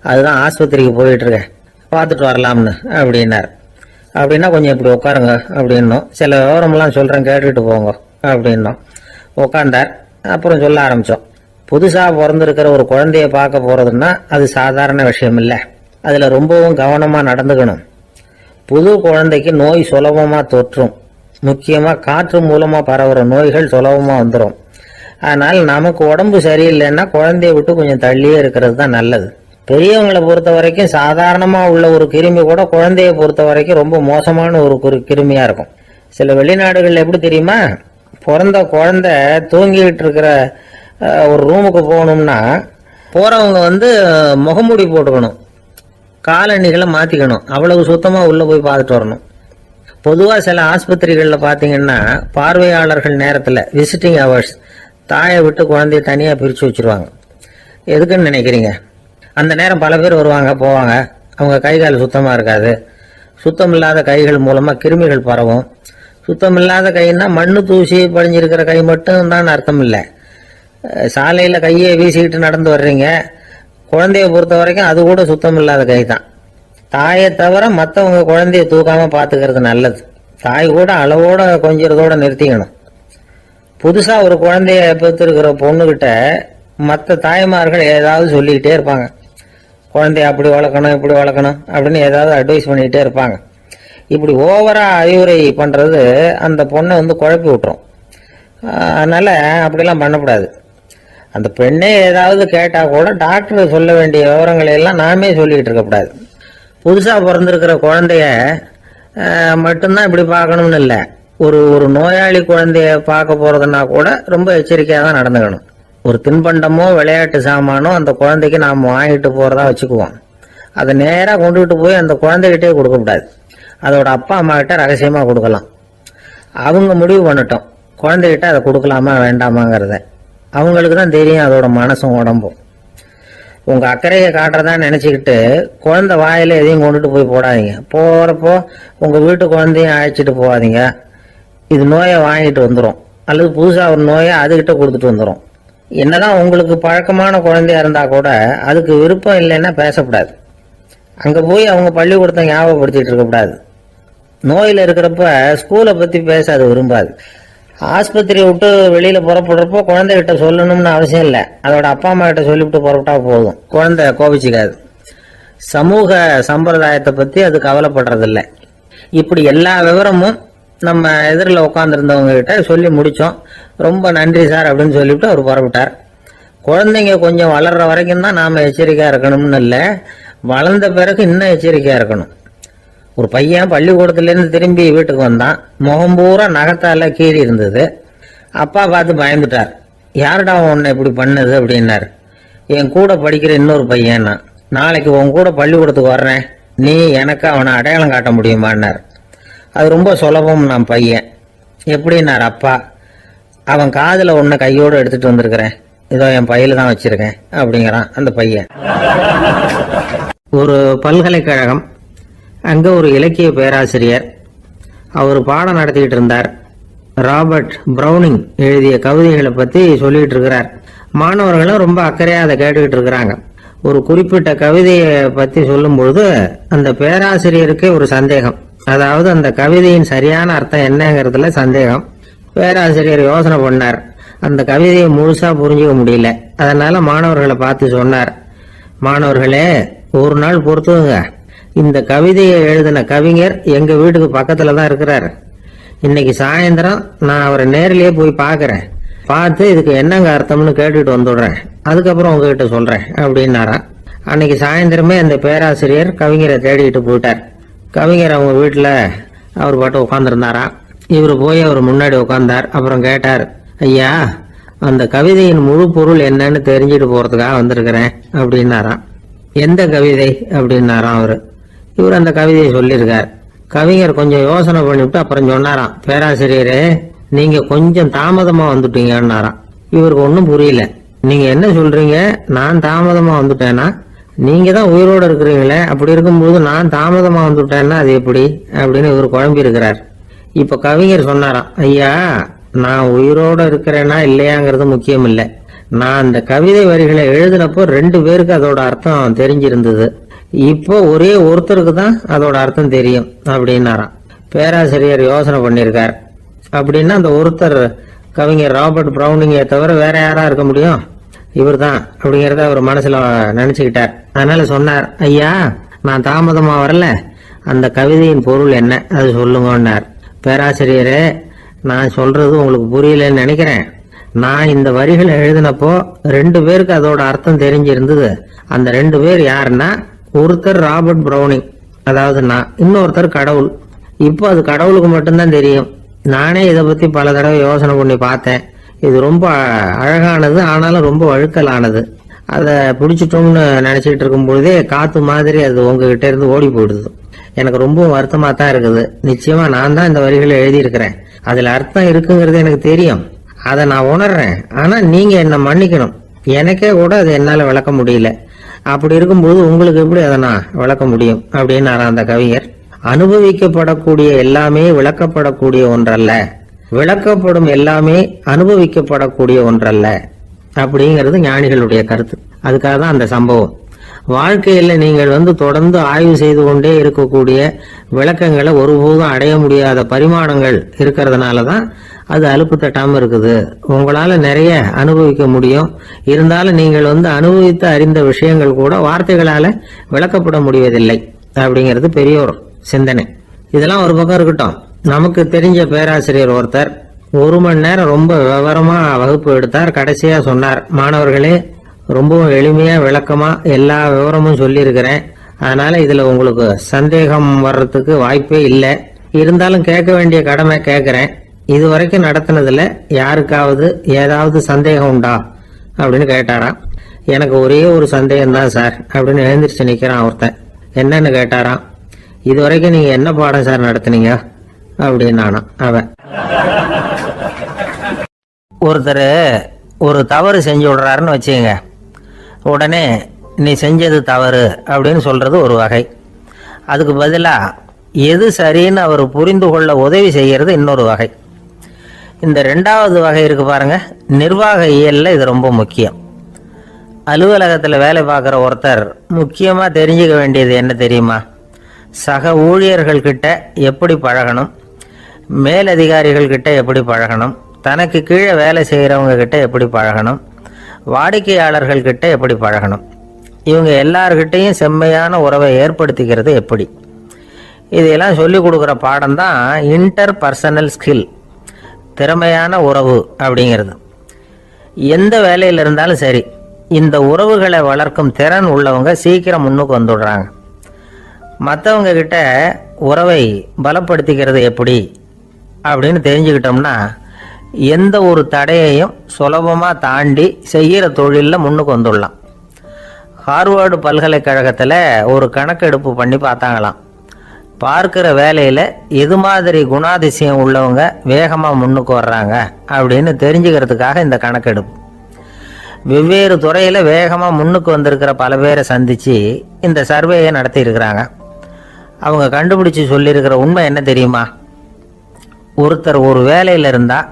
அதுதான் ஆஸ்பத்திரிக்கு போயிட்டு இருக்கேன், பார்த்துட்டு வரலாம்னு அப்படின்னார். அப்படின்னா கொஞ்சம் இப்படி உட்காருங்க அப்படின்னோம். சில விவரம்லாம் சொல்றேன் கேட்டுட்டு போங்க அப்படின்னோம். உட்காந்தார். அப்புறம் சொல்ல ஆரம்பிச்சோம். புதுசா பிறந்திருக்கிற ஒரு குழந்தைய பார்க்க போறதுன்னா அது சாதாரண விஷயம் இல்லை, அதுல ரொம்பவும் கவனமா நடந்துக்கணும். புது குழந்தைக்கு நோய் சுலபமா தொற்றும், முக்கியமா காற்று மூலமா பரவுற நோய்கள் சுலபமா வந்துடும். அதனால நமக்கு உடம்பு சரியில்லைன்னா குழந்தைய விட்டு கொஞ்சம் தள்ளியே இருக்கிறது தான் நல்லது. பெரியவங்களை பொறுத்த வரைக்கும் சாதாரணமா உள்ள ஒரு கிருமி கூட குழந்தைய பொறுத்த வரைக்கும் ரொம்ப மோசமான ஒரு கிருமியா இருக்கும். சில வெளிநாடுகள் எப்படி தெரியுமா, பிறந்த குழந்தை தூங்கிட்டு இருக்கிற ஒரு ரூமுக்கு போகணும்னா போறவங்க முகமூடி போட்டுக்கணும், காலணிகளை மாத்திக்கணும், அவ்வளவு சுத்தமா உள்ள போய் பார்த்துட்டு வரணும். பொதுவா சில ஆஸ்பத்திரிகளில் பார்த்தீங்கன்னா பார்வையாளர்கள் நேரத்தில் விசிட்டிங் ஹவர்ஸ் தாயை விட்டு குழந்தைய தனியாக பிரித்து வச்சிருவாங்க. எதுக்குன்னு நினைக்கிறீங்க? அந்த நேரம் பல பேர் வருவாங்க போவாங்க, அவங்க கை கால் சுத்தமாக இருக்காது, சுத்தம் இல்லாத கைகள் மூலமாக கிருமிகள் பரவும். சுத்தம் இல்லாத கைன்னா மண்ணு தூசி படிஞ்சிருக்கிற கை மட்டும் தான் அர்த்தம் இல்லை. சாலையில் கையை வீசிக்கிட்டு நடந்து வர்றீங்க, குழந்தைய பொறுத்த வரைக்கும் அது கூட சுத்தம் இல்லாத கை தான். தாயை தவிர மற்றவங்க குழந்தைய தூக்காமல் பார்த்துக்கிறது நல்லது. தாய் கூட அளவோட கொஞ்சிறதோட நிறுத்திக்கணும். புதுசாக ஒரு குழந்தைய பெற்றிருக்கிற பொண்ணுகிட்ட மற்ற தாய்மார்கள் ஏதாவது சொல்லிக்கிட்டே இருப்பாங்க. குழந்தைய அப்படி வளர்க்கணும் இப்படி வளர்க்கணும் அப்படின்னு ஏதாவது அட்வைஸ் பண்ணிக்கிட்டே இருப்பாங்க. இப்படி ஓவரா அறிவுரை பண்ணுறது அந்த பொண்ணை குழப்பி விட்டுரும். அதனால் அப்படிலாம் பண்ணக்கூடாது. அந்த பெண்ணே ஏதாவது கேட்டால் கூட டாக்டர் சொல்ல வேண்டிய விவரங்களை எல்லாம் நாமே சொல்லிக்கிட்டு இருக்கக்கூடாது. புதுசாக பிறந்திருக்கிற குழந்தைய மட்டும்தான் இப்படி பார்க்கணும்னு இல்லை, ஒரு நோயாளி குழந்தைய பார்க்க போகிறதுனா கூட ரொம்ப எச்சரிக்கையாக தான் நடந்துக்கணும். ஒரு தின்பண்டமோ விளையாட்டு சாமானோ அந்த குழந்தைக்கு நாம் வாங்கிட்டு போகிறதா வச்சுக்குவோம். அதை நேராக கொண்டுகிட்டு போய் அந்த குழந்தைகிட்டே கொடுக்கக்கூடாது. அதோட அப்பா அம்மா கிட்ட ரகசியமாக கொடுக்கலாம். அவங்க முடிவு பண்ணட்டும் குழந்தைகிட்ட அதை கொடுக்கலாமா வேண்டாமாங்கிறத. அவங்களுக்கு தான் தெரியும் அதோட மனசும் உடம்பும். உங்கள் அக்கறையை காட்டுறதா நினச்சிக்கிட்டு குழந்தை வாயில் எதையும் கொண்டுட்டு போய் போடாதீங்க. போகிறப்போ உங்கள் வீட்டு குழந்தையும் அழைச்சிட்டு போகாதீங்க. இது நோயை வாங்கிட்டு வந்துடும், அல்லது புதுசாக ஒரு நோயை அதுகிட்ட கொடுத்துட்டு வந்துடும். என்னதான் உங்களுக்கு பழக்கமான குழந்தையா இருந்தால் கூட அதுக்கு விருப்பம் இல்லைன்னா பேசக்கூடாது. அங்கே போய் அவங்க பள்ளிக்கூடத்தை ஞாபகப்படுத்திட்டு இருக்கக்கூடாது. நோயில் இருக்கிறப்ப ஸ்கூலை பற்றி பேச அது விரும்பாது. ஆஸ்பத்திரியை விட்டு வெளியில் புறப்படுறப்போ குழந்தைகிட்ட சொல்லணும்னு அவசியம் இல்லை, அதோட அப்பா அம்மா கிட்ட சொல்லிவிட்டு புறப்பட்டா போதும், குழந்தை கோபிச்சிக்காது. சமூக சம்பிரதாயத்தை பற்றி அது கவலைப்படுறதில்லை. இப்படி எல்லா விவரமும் நம்ம எதிரில் உட்காந்துருந்தவங்க கிட்ட சொல்லி முடித்தோம். ரொம்ப நன்றி சார் அப்படின்னு சொல்லிவிட்டு அவர் புறப்பட்டார். குழந்தைங்க கொஞ்சம் வளர்கிற வரைக்கும் தான் நாம் எச்சரிக்கையாக இருக்கணும்னு இல்லை, வளர்ந்த பிறகு இன்னும் எச்சரிக்கையாக இருக்கணும். ஒரு பையன் பள்ளிக்கூடத்துலேருந்து திரும்பி வீட்டுக்கு வந்தான். முகம் பூரா நகத்தால கீறி இருந்தது. அப்பா பார்த்து பயந்துட்டார். யாருடா உன்னை இப்படி பண்ணது அப்படின்னாரு. என் கூட படிக்கிற இன்னொரு பையன், நாளைக்கு உன் கூட பள்ளிக்கூடத்துக்கு வர்றேன், நீ எனக்கு அவனை அடையாளம் காட்ட முடியுமான்னார். அது ரொம்ப சுலபம் நான் பையன். எப்படின்னார் அப்பா. அவன் காதில் ஒன்றை கையோடு எடுத்துட்டு வந்திருக்கிறேன், இதோ என் பையில தான் வச்சிருக்கேன் அப்படிங்கிறான் அந்த பையன். ஒரு பல்கலைக்கழகம், அங்கே ஒரு இலக்கிய பேராசிரியர், அவர் பாடம் நடத்திக்கிட்டு இருந்தார். ராபர்ட் பிரவுனிங் எழுதிய கவிதைகளை பற்றி சொல்லிட்டு இருக்கிறார். மாணவர்களும் ரொம்ப அக்கறையாக அதை கேட்டுக்கிட்டு இருக்கிறாங்க. ஒரு குறிப்பிட்ட கவிதையை பற்றி சொல்லும் பொழுது அந்த பேராசிரியருக்கே ஒரு சந்தேகம், அதாவது அந்த கவிதையின் சரியான அர்த்தம் என்னங்கிறதுல சந்தேகம். பேராசிரியர் யோசனை பண்ணார். அந்த கவிதையை முழுசா புரிஞ்சுக்க முடியல. அதனால மாணவர்களை பார்த்து சொன்னார், மாணவர்களே ஒரு நாள் பொறுத்துங்க, இந்த கவிதையை எழுதின கவிஞர் எங்க வீட்டுக்கு பக்கத்துல தான் இருக்கிறார். இன்னைக்கு சாயந்தரம் நான் அவரை நேரிலேயே போய் பார்க்கறேன், பார்த்து இதுக்கு என்னங்க அர்த்தம்னு கேட்டுட்டு வந்துடுறேன், அதுக்கப்புறம் உங்ககிட்ட சொல்றேன் அப்படின்னாராம். அன்னைக்கு சாயந்தரமே அந்த பேராசிரியர் கவிஞரை தேடிட்டு போயிட்டார். கவிஞர் அவங்க வீட்டில் அவர் பாட்டு உட்காந்துருந்தாராம். இவர் போய் அவர் முன்னாடி உட்கார்ந்தார். அப்புறம் கேட்டார், ஐயா அந்த கவிதையின் முழு பொருள் என்னன்னு தெரிஞ்சுட்டு போறதுக்காக வந்திருக்கிறேன் அப்படின்னாராம். எந்த கவிதை அப்படின்னாராம் அவரு. இவர் அந்த கவிதையை சொல்லியிருக்கார். கவிஞர் கொஞ்சம் யோசனை பண்ணிவிட்டு அப்புறம் சொன்னாராம், பேராசிரியரே நீங்க கொஞ்சம் தாமதமா வந்துட்டீங்கன்னாராம். இவருக்கு ஒன்றும் புரியல. நீங்க என்ன சொல்றீங்க? நான் தாமதமா வந்துட்டேன்னா? நீங்க தான் உயிரோட இருக்கிறீங்களே, அப்படி இருக்கும்போது நான் தாமதமா வந்துட்டேன்னா அது எப்படி அப்படின்னு இவர் குழம்பி இருக்கிறார். இப்ப கவிஞர் சொன்னாராம், ஐயா நான் உயிரோட இருக்கிறேன்னா இல்லையாங்கிறது முக்கியம் இல்லை, நான் அந்த கவிதை வரிகளை எழுதினப்போ 2 பேருக்கு அதோட அர்த்தம் தெரிஞ்சிருந்தது, இப்போ ஒரே ஒருத்தருக்கு தான் அதோட அர்த்தம் தெரியும் அப்படின்னாராம். பேராசிரியர் யோசனை பண்ணியிருக்கார். அப்படின்னா அந்த ஒருத்தர் கவிஞர் ராபர்ட் பிரவுனிங்கை தவிர வேற யாரா இருக்க முடியும்? இவர் தான் அப்படிங்கிறத அவர் மனசுல நினைச்சுக்கிட்டார். அதனால சொன்னார், ஐயா நான் தாமதமா வரல, அந்த கவிதையின் பொருள் என்ன அது சொல்லுங்கன்னார். பேராசிரியரே, நான் சொல்றது உங்களுக்கு புரியலன்னு நினைக்கிறேன். நான் இந்த வரிகளை எழுதினப்போ 2 பேருக்கு அதோட அர்த்தம் தெரிஞ்சிருந்தது. அந்த 2 பேர் யாருன்னா, ஒருத்தர் ராபர்ட் பிரவுனிங், அதாவது நான், இன்னொருத்தர் கடவுள். இப்போ அது கடவுளுக்கு மட்டும்தான் தெரியும். நானே இதை பத்தி பல தடவை யோசனை பண்ணி பார்த்தேன். இது ரொம்ப அழகானது, ஆனாலும் ரொம்ப வழுக்கலானது. அதை பிடிச்சிட்டோம்னு நினைச்சிட்டு இருக்கும் பொழுதே காத்து மாதிரி அது உங்ககிட்ட இருந்து ஓடி போயிடுது. எனக்கு ரொம்ப வருத்தமா தான் இருக்குது. நிச்சயமா நான் தான் இந்த வரிகளை எழுதியிருக்கிறேன், அதுல அர்த்தம் இருக்குங்கிறது எனக்கு தெரியும், அதை நான் உணர்றேன். ஆனா நீங்க என்ன மன்னிக்கணும், எனக்கே கூட அதை என்னால விளக்க முடியல. அப்படி இருக்கும்போது உங்களுக்கு எப்படி அதை நான் விளக்க முடியும் அப்படின்னு அந்த கவிஞர். அனுபவிக்கப்படக்கூடிய எல்லாமே விளக்கப்படக்கூடிய ஒன்றல்ல, விளக்கப்படும் எல்லாமே அனுபவிக்கப்படக்கூடிய ஒன்றல்ல அப்படிங்கிறது ஞானிகளுடைய கருத்து. அதுக்காக தான் அந்த சம்பவம். வாழ்க்கையில நீங்கள் தொடர்ந்து ஆய்வு செய்து கொண்டே இருக்கக்கூடிய விளக்கங்களை ஒருபோதும் அடைய முடியாத பரிமாணங்கள் இருக்கிறதுனாலதான் அது அலுப்பு தட்டாம இருக்குது. உங்களால நிறைய அனுபவிக்க முடியும், இருந்தாலும் நீங்கள் அனுபவித்து அறிந்த விஷயங்கள் கூட வார்த்தைகளால விளக்கப்பட முடிவதில்லை அப்படிங்கிறது பெரியோர் சிந்தனை. இதெல்லாம் ஒரு பக்கம் இருக்கட்டும். நமக்கு தெரிஞ்ச பேராசிரியர் ஒருத்தர் 1 மணி நேரம் ரொம்ப விவரமா வகுப்பு எடுத்தார். கடைசியா சொன்னார், மாணவர்களே ரொம்பவும் எளிமையா விளக்கமா எல்லா விவரமும் சொல்லியிருக்கிறேன், அதனால இதுல உங்களுக்கு சந்தேகம் வர்றதுக்கு வாய்ப்பே இல்லை, இருந்தாலும் கேட்க வேண்டிய கடமை கேட்கிறேன். இது வரைக்கும் நடத்தினதுல யாருக்காவது ஏதாவது சந்தேகம் உண்டா அப்படின்னு கேட்டாராம். எனக்கு ஒரே ஒரு சந்தேகம் தான் சார் அப்படின்னு எழுந்திரிச்சு நிக்கிறான் ஒருத்தன். என்னன்னு கேட்டாராம். இது வரைக்கும் நீங்க என்ன பாடம் சார் நடத்துனீங்க அப்படின்னானா அவன். ஒருத்தர் ஒரு தவறு செஞ்சு விடுறாருன்னு வச்சுங்க, உடனே நீ செஞ்சது தவறு அப்படின்னு சொல்றது ஒரு வகை. அதுக்கு பதிலா எது சரின்னு அவர் புரிந்து கொள்ள உதவி செய்யறது இன்னொரு வகை. இந்த 2வது வகை இருக்கு பாருங்க, நிர்வாக இயல்ல இது ரொம்ப முக்கியம். அலுவலகத்தில் வேலை பார்க்குற ஒருத்தர் முக்கியமா தெரிஞ்சுக்க வேண்டியது என்ன தெரியுமா? சக ஊழியர்கள் கிட்ட எப்படி பழகணும், மேலதிகாரிகள் கிட்ட எப்படி பழகணும், தனக்கு கீழே வேலை செய்கிறவங்க கிட்ட எப்படி பழகணும், வாடிக்கையாளர்கள் கிட்ட எப்படி பழகணும், இவங்க எல்லார்கிட்டையும் செம்மையான உறவை ஏற்படுத்திக்கிறது எப்படி, இதையெல்லாம் சொல்லி கொடுக்குற பாடம் தான் இன்டர் பர்சனல் ஸ்கில், திறமையான உறவு அப்படிங்கிறது. எந்த வேலையில் இருந்தாலும் சரி, இந்த உறவுகளை வளர்க்கும் திறன் உள்ளவங்க சீக்கிரம் முன்னுக்கு வந்துடுறாங்க. மற்றவங்க கிட்ட உறவை பலப்படுத்திக்கிறது எப்படி அப்படின்னு தெரிஞ்சுக்கிட்டோம்னா எந்த ஒரு தடையையும் சுலபமாக தாண்டி செய்கிற தொழிலில் முன்னுக்கு வந்துடலாம். ஹார்வர்டு பல்கலைக்கழகத்தில் ஒரு கணக்கெடுப்பு பண்ணி பார்த்தாங்களாம். பார்க்குற வேலையில் எது மாதிரி குணாதிசயம் உள்ளவங்க வேகமாக முன்னுக்கு வர்றாங்க அப்படின்னு தெரிஞ்சுக்கிறதுக்காக இந்த கணக்கெடுப்பு. வெவ்வேறு துறையில் வேகமாக முன்னுக்கு வந்திருக்கிற பல பேரை சந்தித்து இந்த சர்வேயை நடத்தியிருக்கிறாங்க. அவங்க கண்டுபிடிச்சி சொல்லியிருக்கிற உண்மை என்ன தெரியுமா? ஒருத்தர் ஒரு வேலையில் இருந்தால்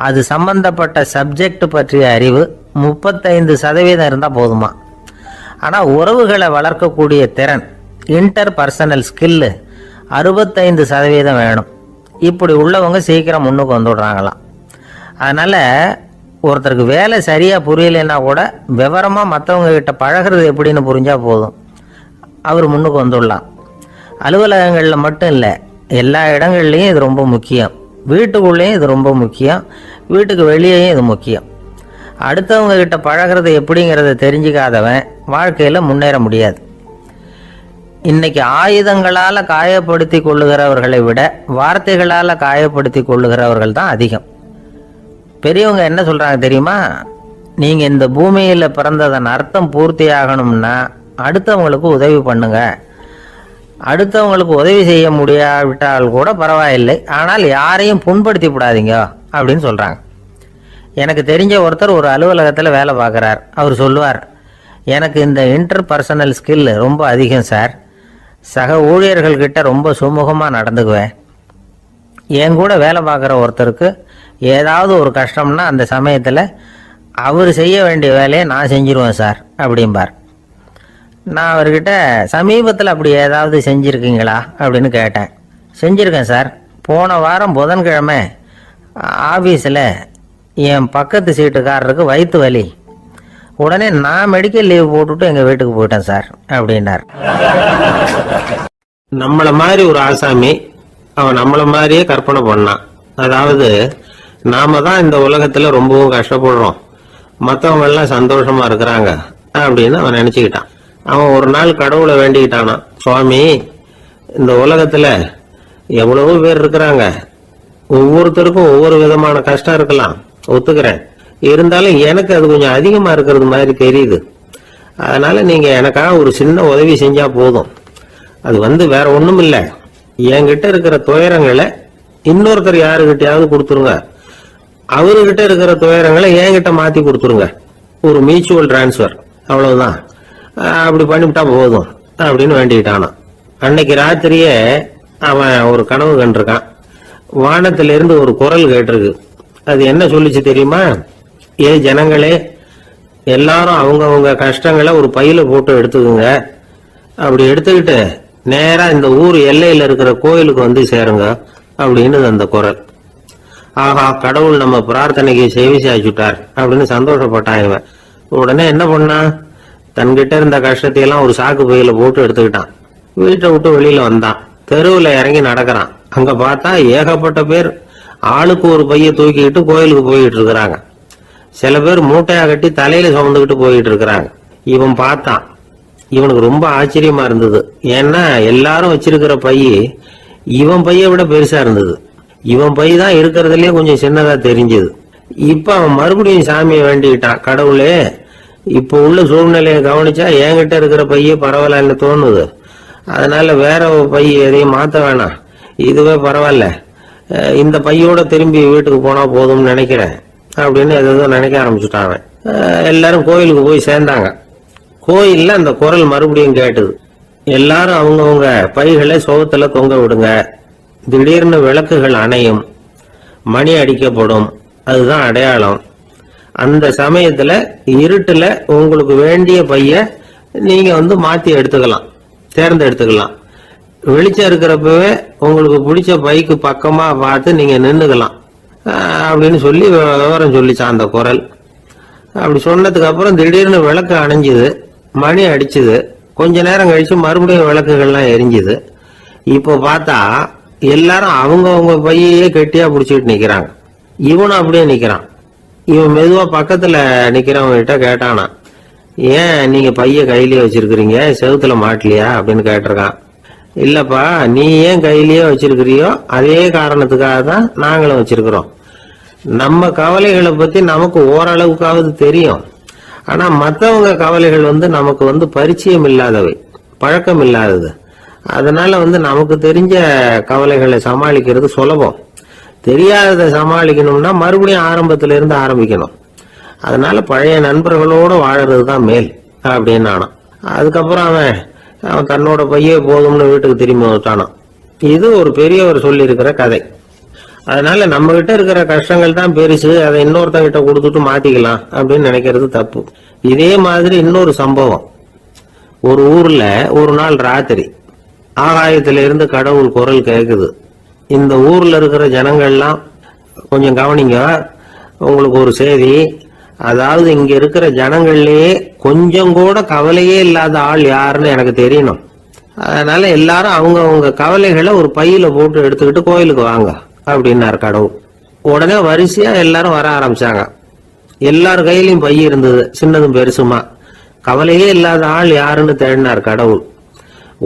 அது சம்பந்தப்பட்ட சப்ஜெக்ட் பற்றிய அறிவு 35% இருந்தால் போதுமா. ஆனால் உறவுகளை வளர்க்கக்கூடிய திறன், இன்டர் பர்சனல் ஸ்கில்லு 65% வேணும். இப்படி உள்ளவங்க சீக்கிரம் முன்னுக்கு வந்துடுறாங்களாம். அதனால் ஒருத்தருக்கு வேலை சரியாக புரியலைன்னா கூட விவரமாக மற்றவங்க கிட்ட பழகிறது எப்படின்னு புரிஞ்சால் போதும், அவர் முன்னுக்கு வந்துடலாம். அலுவலகங்களில் மட்டும் இல்லை, எல்லா இடங்கள்லையும் இது ரொம்ப முக்கியம். வீட்டுக்குள்ளேயும் இது ரொம்ப முக்கியம், வீட்டுக்கு வெளியேயும் இது முக்கியம். அடுத்தவங்க கிட்ட பழகிறது எப்படிங்கிறத தெரிஞ்சுக்காதவன் வாழ்க்கையில் முன்னேற முடியாது. இன்னைக்கு ஆயுதங்களால் காயப்படுத்தி கொள்ளுகிறவர்களை விட வார்த்தைகளால் காயப்படுத்தி கொள்ளுகிறவர்கள் தான் அதிகம். பெரியவங்க என்ன சொல்றாங்க தெரியுமா? நீங்க இந்த பூமியில் பிறந்ததன் அர்த்தம் பூர்த்தி ஆகணும்னா அடுத்தவங்களுக்கு உதவி பண்ணுங்க. அடுத்தவங்களுக்கு உதவி செய்ய முடியாவிட்டால் கூட பரவாயில்லை, ஆனால் யாரையும் புண்படுத்தி விடாதீங்க அப்படின்னு சொல்றாங்க. எனக்கு தெரிஞ்ச ஒருத்தர் ஒரு அலுவலகத்தில் வேலை பார்க்குறார். அவர் சொல்லுவார், எனக்கு இந்த இன்டர் பர்சனல் ஸ்கில் ரொம்ப அதிகம் சார். சக ஊழியர்கள்கிட்ட ரொம்ப சுமூகமாக நடந்துக்குவேன். என் கூட வேலை பார்க்குற ஒருத்தருக்கு ஏதாவது ஒரு கஷ்டம்னா அந்த சமயத்தில் அவர் செய்ய வேண்டிய வேலையை நான் செஞ்சிருவேன் சார் அப்படிம்பார். நான் அவர்கிட்ட சமீபத்தில் அப்படி ஏதாவது செஞ்சுருக்கீங்களா அப்படின்னு கேட்டேன். செஞ்சுருக்கேன் சார். போன வாரம் புதன்கிழமை ஆஃபீஸில் என் பக்கத்து சீட்டுக்காரருக்கு வயிற்று வலி. உடனே நான் மெடிக்கல் லீவ் போட்டுட்டு எங்கள் வீட்டுக்கு போயிட்டேன் சார் அப்படின்னார். நம்மளை மாதிரி ஒரு ஆசாமி அவன் நம்மளை மாதிரியே கற்பனை பண்ணான். அதாவது நாம தான் இந்த உலகத்துல ரொம்பவும் கஷ்டப்படுறோம், மற்றவங்க எல்லாம் சந்தோஷமா இருக்கிறாங்க அப்படின்னு அவன் நினைச்சுக்கிட்டான். அவன் ஒரு நாள் கடவுளை வேண்டிக்கிட்டானா, சுவாமி, இந்த உலகத்துல எவ்வளவோ பேர் இருக்கிறாங்க, ஒவ்வொருத்தருக்கும் ஒவ்வொரு விதமான கஷ்டம் இருக்கலாம், ஒத்துக்கிறேன். இருந்தாலும் எனக்கு அது கொஞ்சம் அதிகமா இருக்கிறது மாதிரி தெரியுது. அதனால நீங்க எனக்காக ஒரு சின்ன உதவி செஞ்சா போதும். அது வேற ஒண்ணும் இல்லை, என்கிட்ட இருக்கிற துயரங்களை இன்னொருத்தர் யாருக்கிட்டையாவது கொடுத்துருங்க, அவர்கிட்ட இருக்கிற துயரங்களை என்கிட்ட மாத்தி கொடுத்துருங்க. ஒரு மியூச்சுவல் டிரான்ஸ்பர், அவ்வளவுதான். அப்படி பண்ணிவிட்டா போதும் அப்படின்னு வேண்டிக்கிட்டானா. அன்னைக்கு ராத்திரியே அவன் ஒரு கனவு கண்டிருக்கான். வானத்திலிருந்து ஒரு குரல் கேட்டிருக்கு. அது என்ன சொல்லிச்சு தெரியுமா? ஏ ஜனங்களே, எல்லாரும் அவங்கவுங்க கஷ்டங்களை ஒரு பையில போட்டு எடுத்துக்குங்க. அப்படி எடுத்துக்கிட்டு நேரா இந்த ஊர் எல்லையில இருக்கிற கோயிலுக்கு வந்து சேருங்க அப்படின்னு அந்த குரல். ஆஹா, கடவுள் நம்ம பிரார்த்தனைக்கு செவி சாய்ச்சுட்டார் அப்படின்னு சந்தோஷப்பட்டான் இவன். உடனே என்ன பண்ணான்? தன்கிட்ட இருந்த கஷ்டத்தையெல்லாம் ஒரு சாக்கு பையில போட்டு எடுத்துக்கிட்டான். வீட்டை விட்டு வெளியில வந்தான். தெருவுல இறங்கி நடக்கிறான். அங்க பார்த்தா ஏகப்பட்ட பேர் ஆளுக்கு ஒரு பைய தூக்கிக்கிட்டு கோயிலுக்கு போயிட்டு இருக்கிறாங்க. சில பேர் மூட்டையா கட்டி தலையில சுமந்துக்கிட்டு போயிட்டு இருக்கிறாங்க. இவன் பார்த்தான். இவனுக்கு ரொம்ப ஆச்சரியமா இருந்தது. ஏன்னா எல்லாரும் வச்சிருக்கிற பைய இவன் பைய விட பெருசா இருந்தது. இவன் பை தான் இருக்கிறதுலயே கொஞ்சம் சின்னதா தெரிஞ்சது. இப்ப அவன் மறுபடியும் சாமியை வேண்டிக்கிட்டான். கடவுளே, இப்ப உள்ள சூழ்நிலையை கவனிச்சா என்கிட்ட இருக்கிற பைய பரவாயில்லன்னு தோணுது. அதனால வேற பை எதையும் மாத்த வேணாம், இதுவே பரவாயில்ல, இந்த பையோட திரும்பி வீட்டுக்கு போனா போதும்னு நினைக்கிறேன் அப்படின்னு எதோ நினைக்க ஆரம்பிச்சுட்டான். எல்லாரும் கோயிலுக்கு போய் சேர்ந்தாங்க. கோயில்ல அந்த குரல் மறுபடியும் கேட்டுது. எல்லாரும் அவங்கவுங்க பைகளை சோகத்துல தொங்க விடுங்க, திடீர்னு விளக்குகள் அணையும், மணி அடிக்கப்படும், அதுதான் அடையாளம். அந்த சமயத்துல இருட்டுல உங்களுக்கு வேண்டிய பைய நீங்க மாத்தி எடுத்துக்கலாம், தேர்ந்தெடுத்துக்கலாம். வெளிச்சம் இருக்கிறப்பவே உங்களுக்கு பிடிச்ச பைக்கு பக்கமா பார்த்து நீங்க நின்னுக்கலாம் அப்படின்னு சொல்லி விவரம் சொல்லிச்சான் அந்த குரல். அப்படி சொன்னதுக்கு அப்புறம் திடீர்னு விளக்கு அணைஞ்சுது, மணி அடிச்சுது. கொஞ்ச நேரம் கழிச்சு மறுபடியும் விளக்குகள்லாம் எரிஞ்சுது. இப்போ பார்த்தா எல்லாரும் அவங்கவுங்க பையே கெட்டியா பிடிச்சிட்டு நிக்கிறாங்க. இவனும் அப்படியே நிக்கிறான். இவன் மெதுவா பக்கத்துல நிக்கிறவங்க கிட்ட கேட்டானா, ஏன் நீங்க பைய கையிலேயே வச்சிருக்கிறீங்க, செவுத்துல மாட்டலையா அப்படின்னு கேட்டிருக்கான். இல்லப்பா, நீ ஏன் கையிலேயே வச்சிருக்கிறியோ அதே காரணத்துக்காக தான் நாங்களும் வச்சிருக்கிறோம். நம்ம கவலைகளை பத்தி நமக்கு ஓரளவுக்காவது தெரியும். ஆனா மற்றவங்க கவலைகள் நமக்கு பரிச்சயம் இல்லாதவை, பழக்கம் இல்லாதது. அதனால நமக்கு தெரிஞ்ச கவலைகளை சமாளிக்கிறது சுலபம். தெரியாததை சமாளிக்கணும்னா மறுபடியும் ஆரம்பத்துல இருந்து ஆரம்பிக்கணும். அதனால பழைய நண்பர்களோட வாழறது தான் மேல் அப்படின்னு ஆனான். அதுக்கப்புறம் அவன் தன்னோட பையே போதும்னு வீட்டுக்கு திரும்பி வந்துட்டானான். இது ஒரு பெரியவர் சொல்லி இருக்கிற கதை. அதனால நம்ம கிட்ட இருக்கிற கஷ்டங்கள் தான் பெருசு, அதை இன்னொருத்தங்கிட்ட கொடுத்துட்டு மாத்திக்கலாம் அப்படின்னு நினைக்கிறது தப்பு. இதே மாதிரி இன்னொரு சம்பவம். ஒரு ஊர்ல ஒரு நாள் ராத்திரி ஆகாயத்தில இருந்து கடவுள் குரல் கேக்குது. இந்த ஊர்ல இருக்கிற ஜனங்கள்லாம் கொஞ்சம் கவனிங்க, உங்களுக்கு ஒரு செய்தி. அதாவது இங்க இருக்கிற ஜனங்கள்லயே கொஞ்சம் கூட கவலையே இல்லாத ஆள் யாருன்னு எனக்கு தெரியணும். அதனால எல்லாரும் அவங்க கவலைகளை ஒரு பையில போட்டு எடுத்துக்கிட்டு கோயிலுக்கு வாங்க அப்படின்னாரு கடவுள். உடனே வரிசையா எல்லாரும் வர ஆரம்பிச்சாங்க. எல்லார் கையிலயும் பை இருந்தது, சின்னதும் பெருசுமா. கவலையே இல்லாத ஆள் யாருன்னு தேடினார் கடவுள்.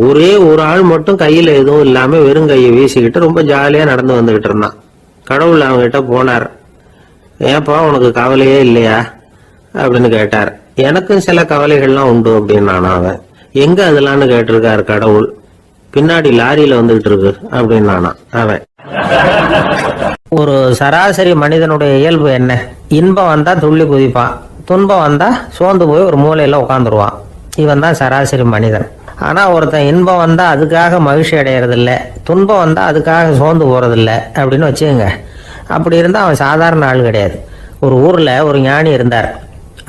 ஒரே ஒரு ஆள் மட்டும் கையில எதுவும் இல்லாம வெறும் கையை வீசிக்கிட்டு ரொம்ப ஜாலியா நடந்து வந்துகிட்டு இருந்தான். கடவுள் அவங்க கிட்ட போனார். ஏப்பா, உனக்கு கவலையே இல்லையா அப்படின்னு கேட்டார். எனக்கும் சில கவலைகள்லாம் உண்டு அப்படின்னு அவன். எங்க அதெல்லாம்னு கேட்டிருக்காரு கடவுள். பின்னாடி லாரியில வந்துகிட்டு இருக்கு அப்படின்னு அவன். ஒரு சராசரி மனிதனுடைய இயல்பு என்ன? இன்பம் வந்தா துள்ளி குதிப்பான், துன்பம் வந்தா சோர்ந்து போய் ஒரு மூலையில உட்காந்துருவான். இவன் தான் சராசரி மனிதன். ஆனா ஒருத்தன் இன்பம் வந்தா அதுக்காக மகிழ்ச்சி அடையறதில்ல, துன்பம் வந்தா அதுக்காக சோர்ந்து போறதில்ல அப்படின்னு வச்சுக்கோங்க. அப்படி இருந்தா அவன் சாதாரண ஆள் கிடையாது. ஒரு ஊர்ல ஒரு ஞானி இருந்தார்.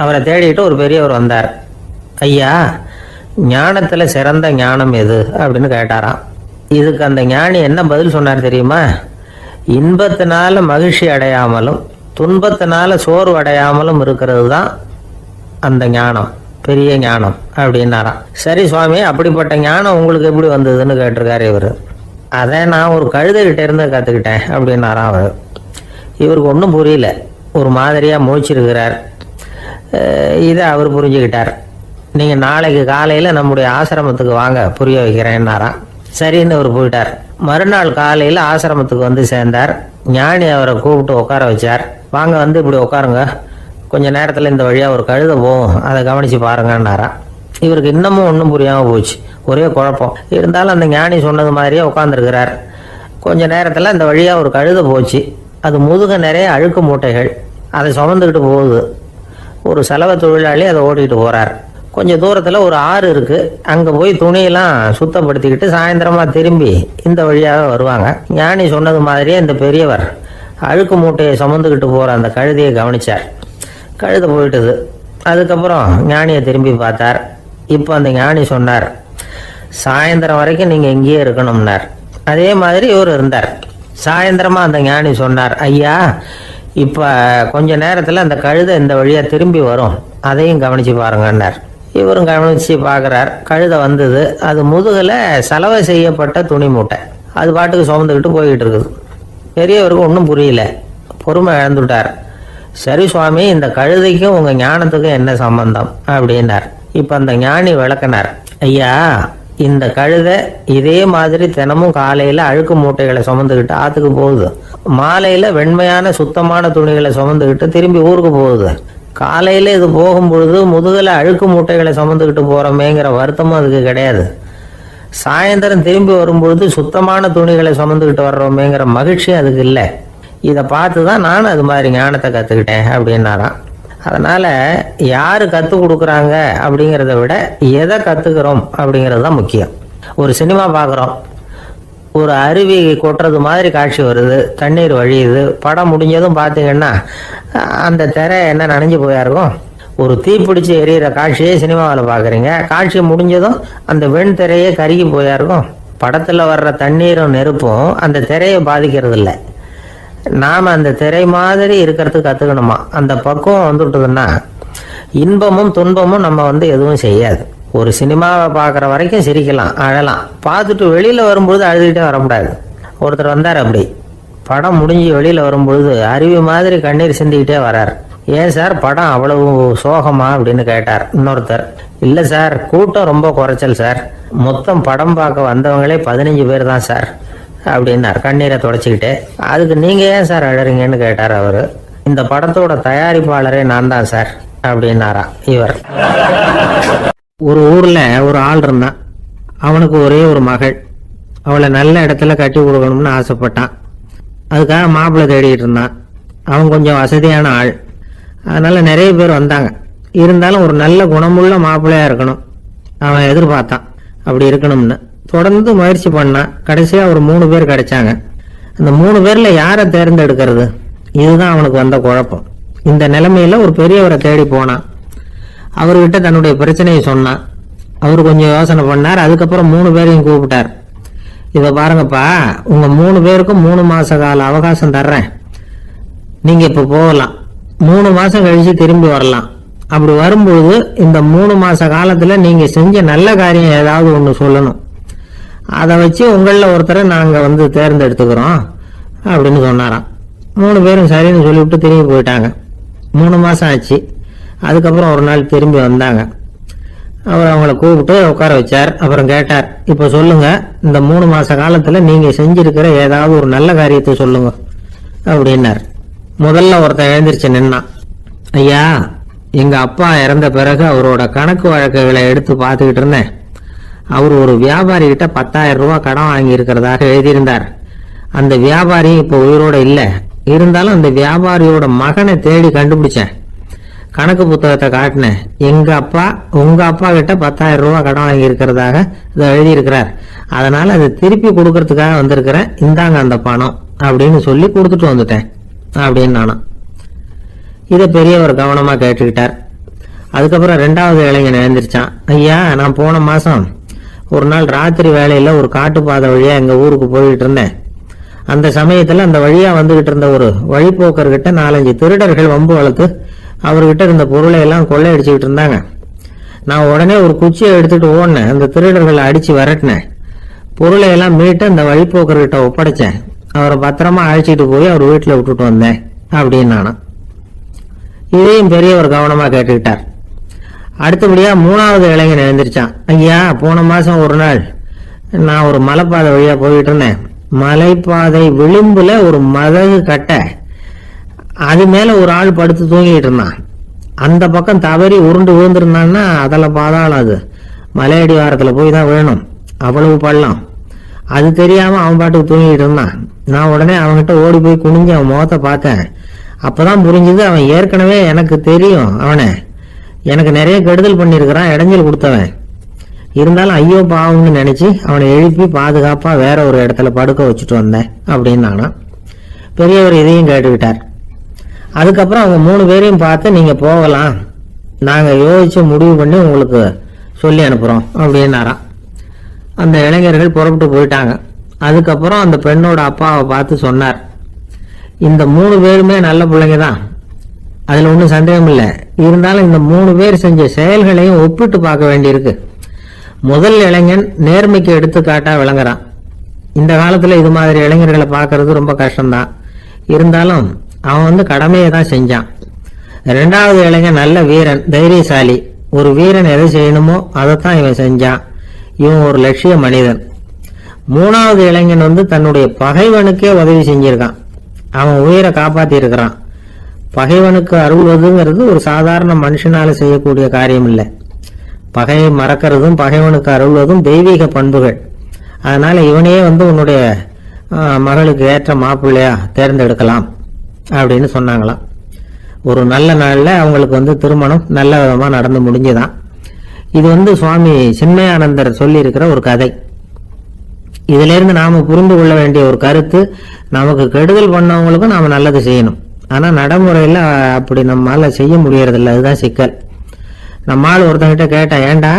அவரை தேடிட்டு ஒரு பெரியவர் வந்தார். ஐயா, ஞானத்துல சிறந்த ஞானம் எது அப்படின்னு கேட்டாராம். இதுக்கு அந்த ஞானி என்ன பதில் சொன்னார் தெரியுமா? இன்பத்தினால மகிழ்ச்சி அடையாமலும் துன்பத்தினால சோர்வு அடையாமலும் இருக்கிறது தான் அந்த ஞானம், பெரிய ஞானம் அப்படின்னாராம். சரி சுவாமி, அப்படிப்பட்ட ஞானம் உங்களுக்கு எப்படி வந்ததுன்னு கேட்டிருக்காரு இவர். அதை நான் ஒரு கழுதைகிட்ட இருந்து கற்றுக்கிட்டேன் அப்படின்னாராம் அவர். இவருக்கு ஒன்றும் புரியல, ஒரு மாதிரியாக முழிச்சிருக்கிறார். இதை அவர் புரிஞ்சுக்கிட்டார். நீங்கள் நாளைக்கு காலையில் நம்முடைய ஆசிரமத்துக்கு வாங்க, புரிய வைக்கிறேன்னாராம். சரின்னு அவர் போயிட்டார். மறுநாள் காலையில் ஆசிரமத்துக்கு வந்து சேர்ந்தார். ஞானி அவரை கூப்பிட்டு உட்கார வச்சார். வாங்க, வந்து இப்படி உட்காருங்க, கொஞ்ச நேரத்தில் இந்த வழியாக ஒரு கழுதை போகும், அதை கவனித்து பாருங்கன்னாராம். இவருக்கு இன்னமும் ஒன்றும் புரியாமல் போச்சு, ஒரே குழப்பம். இருந்தாலும் அந்த ஞானி சொன்னது மாதிரியே உட்காந்துருக்கிறார். கொஞ்ச நேரத்தில் இந்த வழியாக ஒரு கழுதை போச்சு. அது முதுக நிறைய அழுக்கு மூட்டைகள், அதை சுமந்துக்கிட்டு போகுது. ஒரு சலவை தொழிலாளி அதை ஓட்டிகிட்டு போகிறார். கொஞ்சம் தூரத்தில் ஒரு ஆறு இருக்குது. அங்கே போய் துணியெல்லாம் சுத்தப்படுத்திக்கிட்டு சாயந்தரமாக திரும்பி இந்த வழியாக வருவாங்க. ஞானி சொன்னது மாதிரியே இந்த பெரியவர் அழுக்கு மூட்டையை சுமந்துக்கிட்டு போகிற அந்த கழுதையை கவனித்தார். கழுதை போயிட்டுது. அதுக்கப்புறம் ஞானியை திரும்பி பார்த்தார். இப்போ அந்த ஞானி சொன்னார், சாயந்தரம் வரைக்கும் நீங்கள் இங்கேயே இருக்கணும்னார். அதே மாதிரி இவர் இருந்தார். சாயந்தரமாக அந்த ஞானி சொன்னார், ஐயா, இப்போ கொஞ்ச நேரத்தில் அந்த கழுதை இந்த வழியாக திரும்பி வரும், அதையும் கவனித்து பாருங்கன்னார். இவரும் கவனித்து பார்க்குறார். கழுதை வந்தது. அது முதுகில் சலவை செய்யப்பட்ட துணி மூட்டை, அது பாட்டுக்கு சுமந்துக்கிட்டு போய்கிட்டு இருக்குது. பெரியவருக்கு ஒன்றும் புரியல, பொறுமை இழந்துட்டார். சரி சுவாமி, இந்த கழுதைக்கும் உங்கள் ஞானத்துக்கும் என்ன சம்பந்தம் அப்படின்னார். இப்போ அந்த ஞானி விளக்கினார். ஐயா, இந்த கழுதை இதே மாதிரி தினமும் காலையில் அழுக்கு மூட்டைகளை சுமந்துக்கிட்டு ஆற்றுக்கு போகுது, மாலையில் வெண்மையான சுத்தமான துணிகளை சுமந்துக்கிட்டு திரும்பி ஊருக்கு போகுது. காலையில் இது போகும்பொழுது முதுகில் அழுக்கு மூட்டைகளை சுமந்துக்கிட்டு போகிறோமேங்கிற வருத்தமும் அதுக்கு கிடையாது. சாயந்தரம் திரும்பி வரும்பொழுது சுத்தமான துணிகளை சுமந்துக்கிட்டு வர்றோமேங்கிற மகிழ்ச்சியும் அதுக்கு இல்லை. இதை பார்த்து தான் நான் அது மாதிரி ஞானத்தை கற்றுக்கிட்டேன் அப்படின்னாராம். அதனால் யார் கற்றுக் கொடுக்குறாங்க அப்படிங்கிறத விட எதை கற்றுக்கிறோம் அப்படிங்கிறது தான் முக்கியம். ஒரு சினிமா பார்க்குறோம், ஒரு அருவி கொட்டுறது மாதிரி காட்சி வருது, தண்ணீர் வழியுது. படம் முடிஞ்சதும் பார்த்தீங்கன்னா அந்த திரை என்ன நனைஞ்சு போயா இருக்கும். ஒரு தீப்பிடிச்சு எரியிற காட்சியே சினிமாவில் பார்க்குறீங்க, காட்சி முடிஞ்சதும் அந்த வெண் திரையே கருகி போயா இருக்கும். படத்தில் வர்ற தண்ணீரும் நெருப்பும் அந்த திரையை பாதிக்கிறது இல்லை. நாம் அந்த திரை மாதிரி இருக்கிறதுக்கு கற்றுக்கணுமா. அந்த பக்குவம் வந்துவிட்டதுன்னா இன்பமும் துன்பமும் நம்ம எதுவும் செய்யாது. ஒரு சினிமாவை பார்க்குற வரைக்கும் சிரிக்கலாம், அழலாம். பார்த்துட்டு வெளியில் வரும்பொழுது அழுதுகிட்டே வரக்கூடாது. ஒருத்தர் வந்தார், அப்படி படம் முடிஞ்சு வெளியில் வரும்பொழுது அருவி மாதிரி கண்ணீர் சிந்திக்கிட்டே வரார். ஏன் சார், படம் அவ்வளவு சோகமா அப்படின்னு கேட்டார். இன்னொருத்தர், இல்லை சார், கூட்டம் ரொம்ப குறைச்சல் சார், மொத்தம் படம் பார்க்க வந்தவங்களே 15 பேர் தான் சார் அப்படின்னார் கண்ணீரை தொடச்சிக்கிட்டே. அதுக்கு நீங்கள் ஏன் சார் அழறீங்கன்னு கேட்டார் அவர். இந்த படத்தோட தயாரிப்பாளரே நான் தான் சார் அப்படின்னாரா இவர். ஒரு ஊரில் ஒரு ஆள் இருந்தான். அவனுக்கு ஒரே ஒரு மகள். அவளை நல்ல இடத்துல கட்டி கொடுக்கணும்னு ஆசைப்பட்டான். அதுக்காக மாப்பிள்ளை தேடிட்டு இருந்தான். அவன் கொஞ்சம் வசதியான ஆள், அதனால் நிறைய பேர் வந்தாங்க. இருந்தாலும் ஒரு நல்ல குணமுள்ள மாப்பிள்ளையாக இருக்கணும் அவன் எதிர்பார்த்தான். அப்படி இருக்கணும்னு தொடர்ந்து முயற்சி பண்ணான். கடைசியாக ஒரு 3 பேர் கிடைச்சாங்க. அந்த 3 பேரில் யாரை தேர்ந்தெடுக்கிறது, இதுதான் அவனுக்கு வந்த குழப்பம். இந்த நிலைமையில ஒரு பெரியவரை தேடி போனான். அவர்கிட்ட தன்னுடைய பிரச்சனையை சொன்னான். அவர் கொஞ்சம் யோசனை பண்ணார். அதுக்கப்புறம் 3 பேரையும் கூப்பிட்டார். இதை பாருங்கப்பா, உங்க 3 பேருக்கும் 3 மாச கால அவகாசம் தர்றேன். நீங்க இப்ப போகலாம், 3 மாசம் கழிச்சு திரும்பி வரலாம். அப்படி வரும்பொழுது இந்த 3 மாச காலத்துல நீங்க செஞ்ச நல்ல காரியம் ஏதாவது ஒன்று சொல்லணும். அதை வச்சு உங்களில் ஒருத்தரை நாங்க தேர்ந்தெடுத்துக்கிறோம் அப்படின்னு சொன்னாராம். 3 பேரும் சரின்னு சொல்லிவிட்டு திரும்பி போயிட்டாங்க. 3 மாசம் ஆச்சு. அதுக்கப்புறம் ஒரு நாள் திரும்பி வந்தாங்க. அவர் அவங்கள கூப்பிட்டு உட்கார வச்சார். அப்புறம் கேட்டார், இப்போ சொல்லுங்க, இந்த 3 மாச காலத்துல நீங்க செஞ்சிருக்கிற ஏதாவது ஒரு நல்ல காரியத்தை சொல்லுங்க அப்படின்னார். முதல்ல ஒருத்தன் எழுந்திருச்சு நின்னான். ஐயா, எங்க அப்பா இறந்த பிறகு அவரோட கணக்கு வழக்குகளை எடுத்து பார்த்துக்கிட்டு இருந்தேன். அவர் ஒரு வியாபாரி கிட்ட 10,000 ரூபாய் கடன் வாங்கி இருக்கிறதாக எழுதியிருந்தார். அந்த வியாபாரி இப்போ உயிரோட இல்லை, இருந்தாலும் அந்த வியாபாரியோட மகனை தேடி கண்டுபிடிச்சேன். கணக்கு புத்தகத்தை காட்டினேன். எங்க அப்பா உங்க அப்பா கிட்ட 10,000 ரூபாய் கடன் வாங்கி இருக்கிறதாக இதை எழுதியிருக்கிறார். அதனால அதை திருப்பி கொடுக்கறதுக்காக வந்திருக்கிறேன், இந்தாங்க அந்த பணம் அப்படின்னு சொல்லி கொடுத்துட்டு வந்துட்டேன் அப்படின்னு நானும். இதை பெரியவர் கவனமா கேட்டுக்கிட்டார். அதுக்கப்புறம் 2வது இளைஞன் எழுந்திருச்சான். ஐயா, நான் போன மாசம் ஒரு நாள் ராத்திரி வேலையில ஒரு காட்டுப்பாதை வழியா எங்க ஊருக்கு போயிட்டு இருந்தேன். அந்த சமயத்துல அந்த வழியா வந்துகிட்டு இருந்த ஒரு வழிபோக்கர்கிட்ட 4-5 திருடர்கள் வம்பு வளர்த்து அவர்கிட்ட இருந்த பொருளை எல்லாம் கொள்ளையடிச்சுக்கிட்டு இருந்தாங்க. நான் உடனே ஒரு குச்சியை எடுத்துட்டு ஓடினேன். அந்த திருடர்களை அடிச்சு விரட்டினேன். பொருளை எல்லாம் மீட்டு அந்த வழிபோக்கர்கிட்ட ஒப்படைச்சேன். அவரை பத்திரமா அழைச்சிட்டு போய் அவர் வீட்டுல விட்டுட்டு வந்தேன் அப்படின்னு நானும். இதையும் பெரியவர் கவனமா கேட்டுக்கிட்டார். அடுத்தபடியா 3வது இளைஞன் எழுந்திருச்சான். ஐயா, போன மாசம் ஒரு நாள் நான் ஒரு மலைப்பாதை வழியா போயிட்டு இருந்தேன். மலைப்பாதை விளிம்புல ஒரு மதகு கட்ட, அது மேல ஒரு ஆள் படுத்து தூங்கிட்டு இருந்தான். அந்த பக்கம் தவறி உருண்டு விழுந்திருந்தான்னா அதில் பாதாளம். அது மலையடி வாரத்தில் போய் தான் வேணும், அவ்வளவு பள்ளம். அது தெரியாம அவன் பாட்டுக்கு தூங்கிட்டு இருந்தான். நான் உடனே அவன்கிட்ட ஓடி போய் குனிஞ்சு அவன் முகத்தை பார்த்தேன். அப்பதான் புரிஞ்சுது, அவன் ஏற்கனவே எனக்கு தெரியும். அவனை எனக்கு நிறைய கெடுதல் பண்ணியிருக்கிறான், இடைஞ்சல் கொடுத்தவன். இருந்தாலும் ஐயோ பாவம்னு நினைச்சு அவனை எழுப்பி பாதுகாப்பா வேற ஒரு இடத்துல படுக்க வச்சுட்டு வந்தேன் அப்படின்னு நானா. பெரியவர் இதையும் கேட்டுக்கிட்டார். அதுக்கப்புறம் அவங்க 3 பேரையும் பார்த்து நீங்க போகலாம், நாங்க யோசிச்சு முடிவு பண்ணி உங்களுக்கு சொல்லி அனுப்புறோம் அப்படின்னாராம். அந்த இளைஞர்கள் புறப்பட்டு போயிட்டாங்க. அதுக்கப்புறம் அந்த பெண்ணோட அப்பாவை பார்த்து சொன்னார், இந்த 3 பேருமே நல்ல பிள்ளைங்க தான், அதுல ஒன்றும் சந்தேகம் இல்லை. இருந்தாலும் இந்த 3 பேர் செஞ்ச செயல்களையும் ஒப்பிட்டு பார்க்க வேண்டியிருக்கு. முதல் இளைஞன் நேர்மைக்கு எடுத்துக்காட்டா விளங்குறான். இந்த காலத்துல இது மாதிரி இளைஞர்களை பார்க்கறது ரொம்ப கஷ்டம்தான். இருந்தாலும் அவன் கடமையை தான் செஞ்சான். 2வது இளைஞன் நல்ல வீரன், தைரியசாலி. ஒரு வீரன் எதை செய்யணுமோ அதைத்தான் இவன் செஞ்சான். இவன் ஒரு லட்சிய மனிதன். 3வது இளைஞன் தன்னுடைய பகைவனுக்கே உதவி செஞ்சிருக்கான். அவன் உயிரை காப்பாத்தி இருக்கிறான். பகைவனுக்கு அருள்வதுங்கிறது ஒரு சாதாரண மனுஷனால செய்யக்கூடிய காரியம் இல்லை. பகையை மறக்கிறதும் பகைவனுக்கு அருள்வதும் தெய்வீக பண்புகள். அதனால இவனையே உன்னுடைய மகளுக்கு ஏற்ற மாப்பிள்ளையா தேர்ந்தெடுக்கலாம் அப்படின்னு சொன்னாங்களாம். ஒரு நல்ல நாள்ல அவங்களுக்கு திருமணம் நல்ல விதமா நடந்து முடிஞ்சுதான். இது சுவாமி சின்மயானந்தர் சொல்லி இருக்கிற ஒரு கதை. இதுல இருந்து நாம புரிந்து கொள்ள வேண்டிய ஒரு கருத்து, நமக்கு கெடுதல் பண்ணவங்களுக்கும் நாம நல்லது செய்யணும். ஆனா நடைமுறையில அப்படி நம்மளால செய்ய முடியறதில்ல. அதுதான் சிக்கல். நம்மால் ஒருத்தங்கிட்ட கேட்டேன், ஏண்டா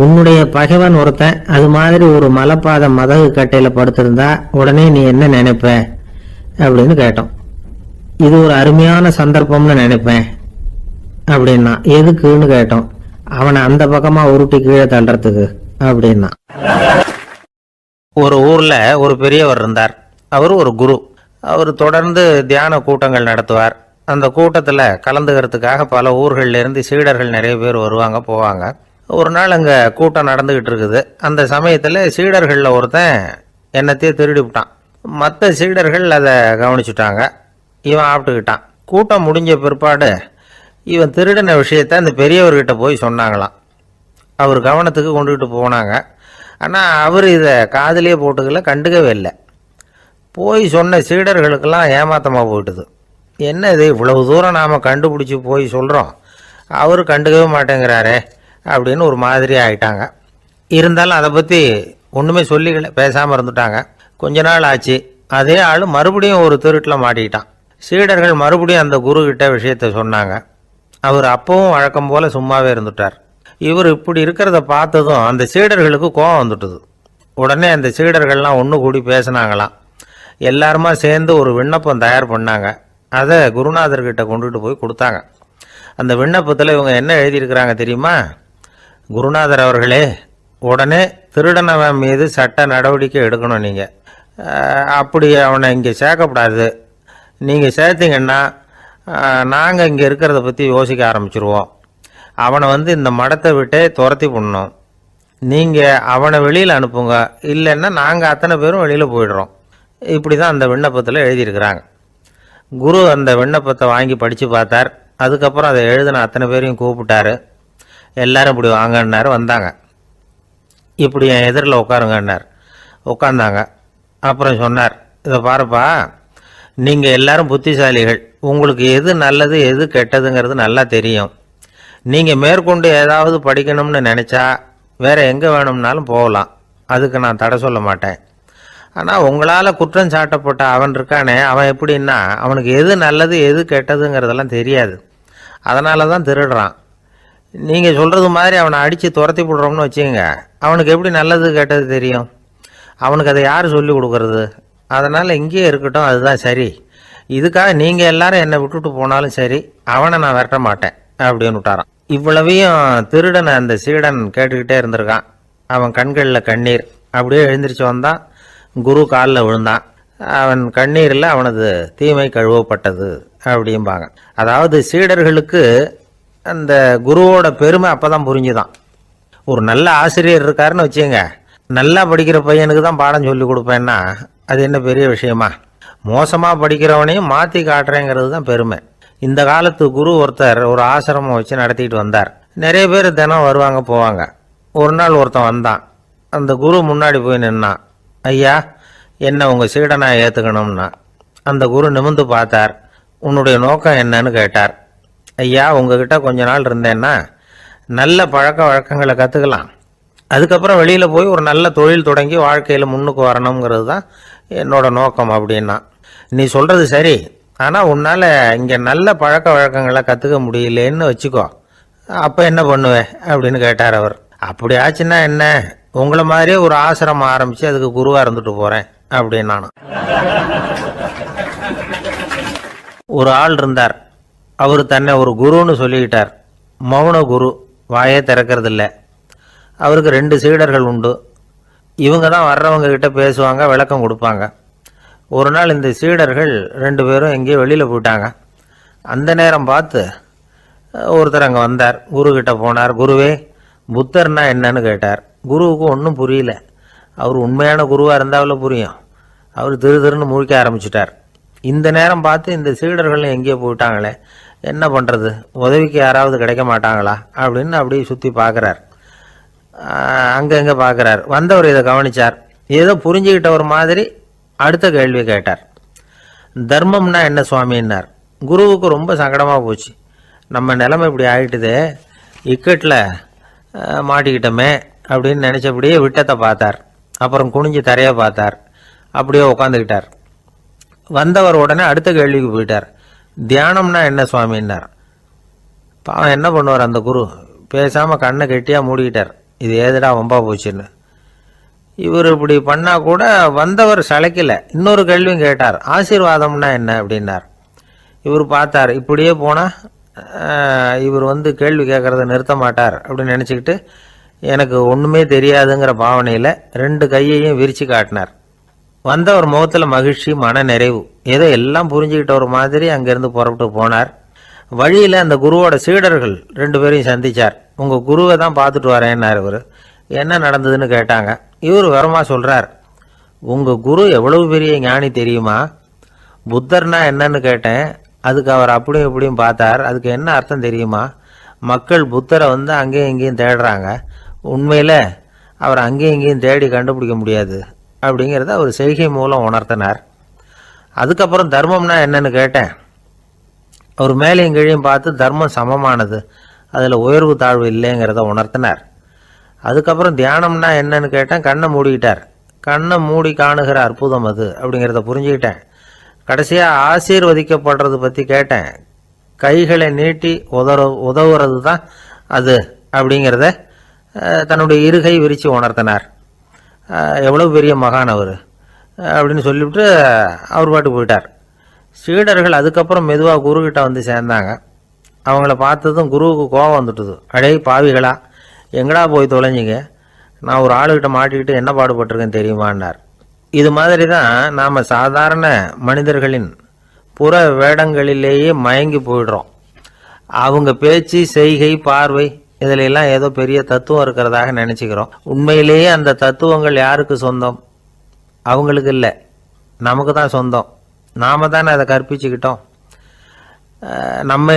உன்னுடைய பகைவன் ஒருத்தன் அது மாதிரி ஒரு மலைப்பாத மதகு கட்டையில படுத்திருந்தா உடனே நீ என்ன நினைப்ப அப்படின்னு கேட்டோம். இது ஒரு அருமையான சந்தர்ப்பம்னு நினைப்பேன் அப்படின்னா. எதுக்குன்னு கேட்டோம். அவனை அந்த பக்கமா உருட்டி கீழே தள்ளுறதுக்கு அப்படின்னா. ஒரு ஊர்ல ஒரு பெரியவர் இருந்தார். அவர் ஒரு குரு. அவர் தொடர்ந்து தியான கூட்டங்கள் நடத்துவார். அந்த கூட்டத்துல கலந்துக்கிறதுக்காக பல ஊர்கள்ல இருந்து சீடர்கள் நிறைய பேர் வருவாங்க போவாங்க. ஒரு நாள் அங்க கூட்டம் நடந்துகிட்டு இருக்குது. அந்த சமயத்துல சீடர்கள்ல ஒருத்தன் என்னத்தையே திருடி விட்டான். மற்ற சீடர்கள் அதை கவனிச்சுட்டாங்க. இவன் ஆப்பிட்டுக்கிட்டான். கூட்டம் முடிஞ்ச பிற்பாடு இவன் திருடின விஷயத்த அந்த பெரியவர்கிட்ட போய் சொன்னாங்களாம். அவர் கவனத்துக்கு கொண்டுகிட்டு போனாங்க. ஆனால் அவர் இதை காதிலே போட்டுக்கல, கண்டுக்கவே இல்லை. போய் சொன்ன சீடர்களுக்கெல்லாம் ஏமாத்தமாக போயிட்டுது. என்ன இது, இவ்வளவு தூரம் நாம் கண்டுபிடிச்சி போய் சொல்கிறோம், அவர் கண்டுக்கவே மாட்டேங்கிறாரே அப்படின்னு ஒரு மாதிரி ஆயிட்டாங்க. இருந்தாலும் அதை பற்றி ஒன்றுமே சொல்லிக்கல, பேசாமல் இருந்துட்டாங்க. கொஞ்ச நாள் ஆச்சு. அதே ஆள் மறுபடியும் ஒரு திருட்டில் மாட்டிக்கிட்டான். சீடர்கள் மறுபடியும் அந்த குரு கிட்ட விஷயத்த சொன்னாங்க. அவர் அப்பவும் வழக்கம் போல சும்மாவே இருந்துட்டார். இவர் இப்படி இருக்கிறத பார்த்ததும் அந்த சீடர்களுக்கு கோபம் வந்துட்டுது. உடனே அந்த சீடர்கள்லாம் ஒன்று கூடி பேசினாங்களாம். எல்லாருமா சேர்ந்து ஒரு விண்ணப்பம் தயார் பண்ணாங்க. அதை குருநாதர்கிட்ட கொண்டுட்டு போய் கொடுத்தாங்க. அந்த விண்ணப்பத்தில் இவங்க என்ன எழுதியிருக்கிறாங்க தெரியுமா? குருநாதர் அவர்களே, உடனே திருடனவன் மீது சட்ட நடவடிக்கை எடுக்கணும். நீங்கள் அப்படி அவனை இங்கே சேர்க்கக்கூடாது. நீங்கள் சேர்த்தீங்கன்னா நாங்கள் இங்கே இருக்கிறத பற்றி யோசிக்க ஆரம்பிச்சிருவோம். அவனை இந்த மடத்தை விட்டே துரத்தி பண்ணணும். நீங்கள் அவனை வெளியில் அனுப்புங்க, இல்லைன்னா நாங்கள் அத்தனை பேரும் வெளியில் போயிடுறோம். இப்படி தான் அந்த விண்ணப்பத்தில் எழுதியிருக்கிறாங்க. குரு அந்த விண்ணப்பத்தை வாங்கி படித்து பார்த்தார். அதுக்கப்புறம் அதை எழுதின அத்தனை பேரையும் கூப்பிட்டாரு. எல்லாரும் இப்படி வாங்கன்னாரு. வந்தாங்க. இப்படி என் எதிரில் உட்காருங்கன்னார். உட்காந்தாங்க. அப்புறம் சொன்னார், இதை பாருப்பா, நீங்கள் எல்லாரும் புத்திசாலிகள். உங்களுக்கு எது நல்லது எது கெட்டதுங்கிறது நல்லா தெரியும். நீங்கள் மேற்கொண்டு ஏதாவது படிக்கணும்னு நினச்சா வேற எங்கே வேணும்னாலும் போகலாம். அதுக்கு நான் தடை சொல்ல மாட்டேன். ஆனால் உங்களால் குற்றம் சாட்டப்பட்ட அவன் இருக்கானே, அவன் எப்படின்னா அவனுக்கு எது நல்லது எது கெட்டதுங்கிறதெல்லாம் தெரியாது. அதனால தான் திருடுறான். நீங்கள் சொல்கிறது மாதிரி அவனை அடித்து துரத்தி விடுறோம்னு வச்சுக்கோங்க, அவனுக்கு எப்படி நல்லது கெட்டது தெரியும்? அவனுக்கு அதை யார் சொல்லி கொடுக்கறது? அதனால் இங்கேயே இருக்கட்டும், அதுதான் சரி. இதுக்காக நீங்கள் எல்லாரும் என்னை விட்டுட்டு போனாலும் சரி, அவனை நான் விரட்ட மாட்டேன் அப்படின்னு விட்டாரான். இவ்வளவையும் திருடனை அந்த சீடன் கேட்டுக்கிட்டே இருந்திருக்கான். அவன் கண்களில் கண்ணீர். அப்படியே எழுந்திரிச்சு வந்தான். குரு காலில் விழுந்தான். அவன் கண்ணீரில் அவனது தீமை கழுவப்பட்டது அப்படிம்பாங்க. அதாவது சீடர்களுக்கு அந்த குருவோட பெருமை அப்பதான் புரிஞ்சுதான். ஒரு நல்ல ஆசிரியர் இருக்காருன்னு வச்சுங்க, நல்லா படிக்கிற பையனுக்கு தான் பாடம் சொல்லி கொடுப்பேன்னா அது என்ன பெரிய விஷயமா? மோசமாக படிக்கிறவனையும் மாற்றி காட்டுறேங்கிறது தான் பெருமை. இந்த காலத்து குரு ஒருத்தர் ஒரு ஆசிரமம் வச்சு நடத்திட்டு வந்தார். நிறைய பேர் தினம் வருவாங்க போவாங்க. ஒரு நாள் ஒருத்தன் வந்தான். அந்த குரு முன்னாடி போய் நின்னான். ஐயா, என்ன உங்கள் சீடனா ஏற்றுக்கணும்னா. அந்த குரு நிமிர்ந்து பார்த்தார். உன்னுடைய நோக்கம் என்னன்னு கேட்டார். ஐயா, உங்ககிட்ட கொஞ்ச நாள் இருந்தேன்னா நல்ல பழக்க வழக்கங்களை கற்றுக்கலாம், அதுக்கப்புறம் வெளியில் போய் ஒரு நல்ல தொழில் தொடங்கி வாழ்க்கையில் முன்னுக்கு வரணுங்கிறது தான் என்னோட நோக்கம் அப்படின்னா. நீ சொல்கிறது சரி, ஆனால் உன்னால் இங்கே நல்ல பழக்க வழக்கங்களை கற்றுக்க முடியலேன்னு வச்சுக்கோ, அப்போ என்ன பண்ணுவேன் அப்படின்னு கேட்டார் அவர். அப்படி ஆச்சுன்னா என்ன, உங்களை மாதிரியே ஒரு ஆசிரமம் ஆரம்பித்து அதுக்கு குருவாக இருந்துட்டு போகிறேன் அப்படின்னு நானும். ஒரு ஆள் இருந்தார். அவர் தன்னை ஒரு குருன்னு சொல்லிக்கிட்டார். மௌன குரு, வாயே திறக்கிறதில்ல. அவருக்கு 2 சீடர்கள் உண்டு. இவங்க தான் வர்றவங்க கிட்ட பேசுவாங்க, விளக்கம் கொடுப்பாங்க. ஒரு நாள் இந்த சீடர்கள் 2 பேரும் எங்கேயோ வெளியில் போயிட்டாங்க. அந்த நேரம் பார்த்து ஒருத்தர் அங்கே வந்தார். குரு கிட்ட போனார். குருவே, புத்தர்னா என்னன்னு கேட்டார். குருவுக்கு ஒன்றும் புரியல. அவர் உண்மையான குருவாக இருந்தாவில் புரியும். அவர் திருன்னு முழிக்க ஆரம்பிச்சிட்டார். இந்த நேரம் பார்த்து இந்த சீடர்கள் எங்கேயோ போயிட்டாங்களே, என்ன பண்ணுறது, உதவிக்கு யாராவது கிடைக்க மாட்டாங்களா அப்படின்னு அப்படியே சுற்றி பார்க்குறார். அங்கங்கே பார்க்குறார். வந்தவர் இதை கவனித்தார். ஏதோ புரிஞ்சுக்கிட்ட ஒரு மாதிரி அடுத்த கேள்வி கேட்டார். தர்மம்னா என்ன சுவாமின்னார். குருவுக்கு ரொம்ப சங்கடமாக போச்சு. நம்ம நிலைமை இப்படி ஆகிட்டுதே, இக்கட்டில் மாட்டிக்கிட்டோமே அப்படின்னு நினச்சபடியே விட்டத்தை பார்த்தார். அப்புறம் குனிஞ்சு தரையை பார்த்தார். அப்படியே உட்காந்துக்கிட்டார். வந்தவர் உடனே அடுத்த கேள்விக்கு போயிட்டார். தியானம்னா என்ன சுவாமின்னார். பாவம் என்ன பண்ணுவார் அந்த குரு, பேசாமல் கண்ணை கெட்டியாக மூடிக்கிட்டார். இது ஏதுடா வம்பா போச்சுன்னு. இவர் இப்படி பண்ணால் கூட வந்தவர் சளைக்கல. இன்னொரு கேள்வியும் கேட்டார். ஆசீர்வாதம்னா என்ன அப்படின்னார். இவர் பார்த்தார். இப்படியே போனால் இவர் கேள்வி கேட்குறத நிறுத்த மாட்டார் அப்படின்னு நினச்சிக்கிட்டு எனக்கு ஒன்றுமே தெரியாதுங்கிற பாவனையில் 2 கையையும் விரித்து காட்டினார். வந்தவர் முகத்தில் மகிழ்ச்சி, மன நிறைவு, ஏதோ எல்லாம் புரிஞ்சுக்கிட்ட ஒரு மாதிரி அங்கேருந்து புறப்பட்டு போனார். வழியில் அந்த குருவோட சீடர்கள் 2 பேரையும் சந்தித்தார். உங்கள் குருவை தான் பார்த்துட்டு வரேன்னார் இவர். என்ன நடந்ததுன்னு கேட்டாங்க. இவர் வரமா சொல்கிறார். உங்கள் குரு எவ்வளவு பெரிய ஞானி தெரியுமா? புத்தர்னா என்னன்னு கேட்டேன். அதுக்கு அவர் அப்படியும் இப்படியும் பார்த்தார். அதுக்கு என்ன அர்த்தம் தெரியுமா? மக்கள் புத்தரை அங்கேயும் இங்கேயும் தேடுறாங்க. உண்மையில் அவர் அங்கேயும் இங்கேயும் தேடி கண்டுபிடிக்க முடியாது அப்படிங்கிறத அவர் செய்கை மூலம் உணர்த்தினார். அதுக்கப்புறம் தர்மம்னா என்னன்னு கேட்டேன். அவர் மேலேயும் கீழையும் பார்த்து தர்மம் சமமானது, அதில் உயர்வு தாழ்வு இல்லைங்கிறத உணர்த்தினார். அதுக்கப்புறம் தியானம்னா என்னன்னு கேட்டேன். கண்ணை மூடிக்கிட்டார். கண்ணை மூடி காணுகிற அற்புதம் அது அப்படிங்கிறத புரிஞ்சுக்கிட்டேன். கடைசியாக ஆசீர்வதிக்கப்படுறது பற்றி கேட்டேன். கைகளை நீட்டி உதவுறது தான் அது அப்படிங்கிறத தன்னுடைய இருகை விரித்து உணர்த்தினார். எவ்வளோ பெரிய மகான் அவர் அப்படின்னு சொல்லிவிட்டு அவர் பாட்டு போயிட்டார். சீடர்கள் அதுக்கப்புறம் மெதுவாக குருக்கிட்ட சேர்ந்தாங்க. அவங்கள பார்த்ததும் குருவுக்கு கோபம் வந்துட்டுது. அடே பாவிகளா, எங்கடா போய் தொலைஞ்சிங்க, நான் ஒரு ஆளுகிட்ட மாட்டிக்கிட்டு என்ன பாடுபட்டிருக்கேன் தெரியுமான்னார். இது மாதிரி தான் நாம் சாதாரண மனிதர்களின் புற வேடங்களிலேயே மயங்கி போயிடுறோம். அவங்க பேச்சு, செய்கை, பார்வை இதிலெல்லாம் ஏதோ பெரிய தத்துவம் இருக்கிறதாக நினச்சிக்கிறோம். உண்மையிலேயே அந்த தத்துவங்கள் யாருக்கு சொந்தம்? அவங்களுக்கு இல்லை, நமக்கு தான் சொந்தம். நாம் தானே அதை கற்பிச்சுக்கிட்டோம்.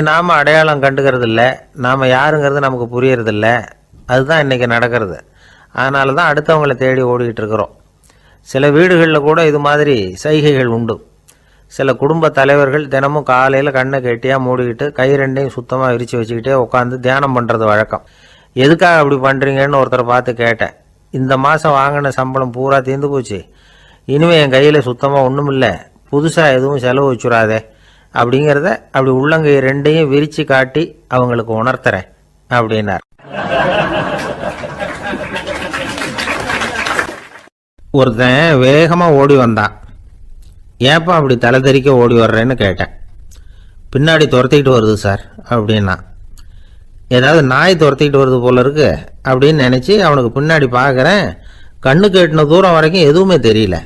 நாம் அடையாளம் கண்டுக்கிறது இல்லை. நாம் யாருங்கிறது நமக்கு புரியறதில்ல. அதுதான் இன்றைக்கி நடக்கிறது. அதனால தான் அடுத்தவங்களை தேடி ஓடிக்கிட்டு இருக்கிறோம். சில வீடுகளில் கூட இது மாதிரி சைகைகள் உண்டு. சில குடும்ப தலைவர்கள் தினமும் காலையில் கண்ணை கெட்டியாக மூடிக்கிட்டு கை ரெண்டையும் சுத்தமாக விரித்து வச்சுக்கிட்டே உட்காந்து தியானம் பண்ணுறது வழக்கம். எதுக்காக அப்படி பண்ணுறீங்கன்னு ஒருத்தரை பார்த்து கேட்டேன். இந்த மாதம் வாங்கின சம்பளம் பூரா தீர்ந்து போச்சு, இனிமேல் என் கையில் சுத்தமாக ஒன்றும் இல்லை, புதுசாக எதுவும் செலவு வச்சுடாதே அப்படிங்கிறத அப்படி உள்ளங்கை ரெண்டையும் விரித்து காட்டி அவங்களுக்கு உணர்த்துறேன் அப்படின்னார். ஒருத்தன் வேகமாக ஓடி வந்தான். ஏப்பா அப்படி தலை தெறிக்க ஓடி வர்றேன்னு கேட்டேன். பின்னாடி துரத்திக்கிட்டு வருது சார் அப்படின்னா. ஏதாவது நாய் துரத்திக்கிட்டு வருது போல இருக்கு அப்படின்னு நினச்சி அவனுக்கு பின்னாடி பார்க்குறேன். கண்ணு கேட்டின தூரம் வரைக்கும் எதுவுமே தெரியல.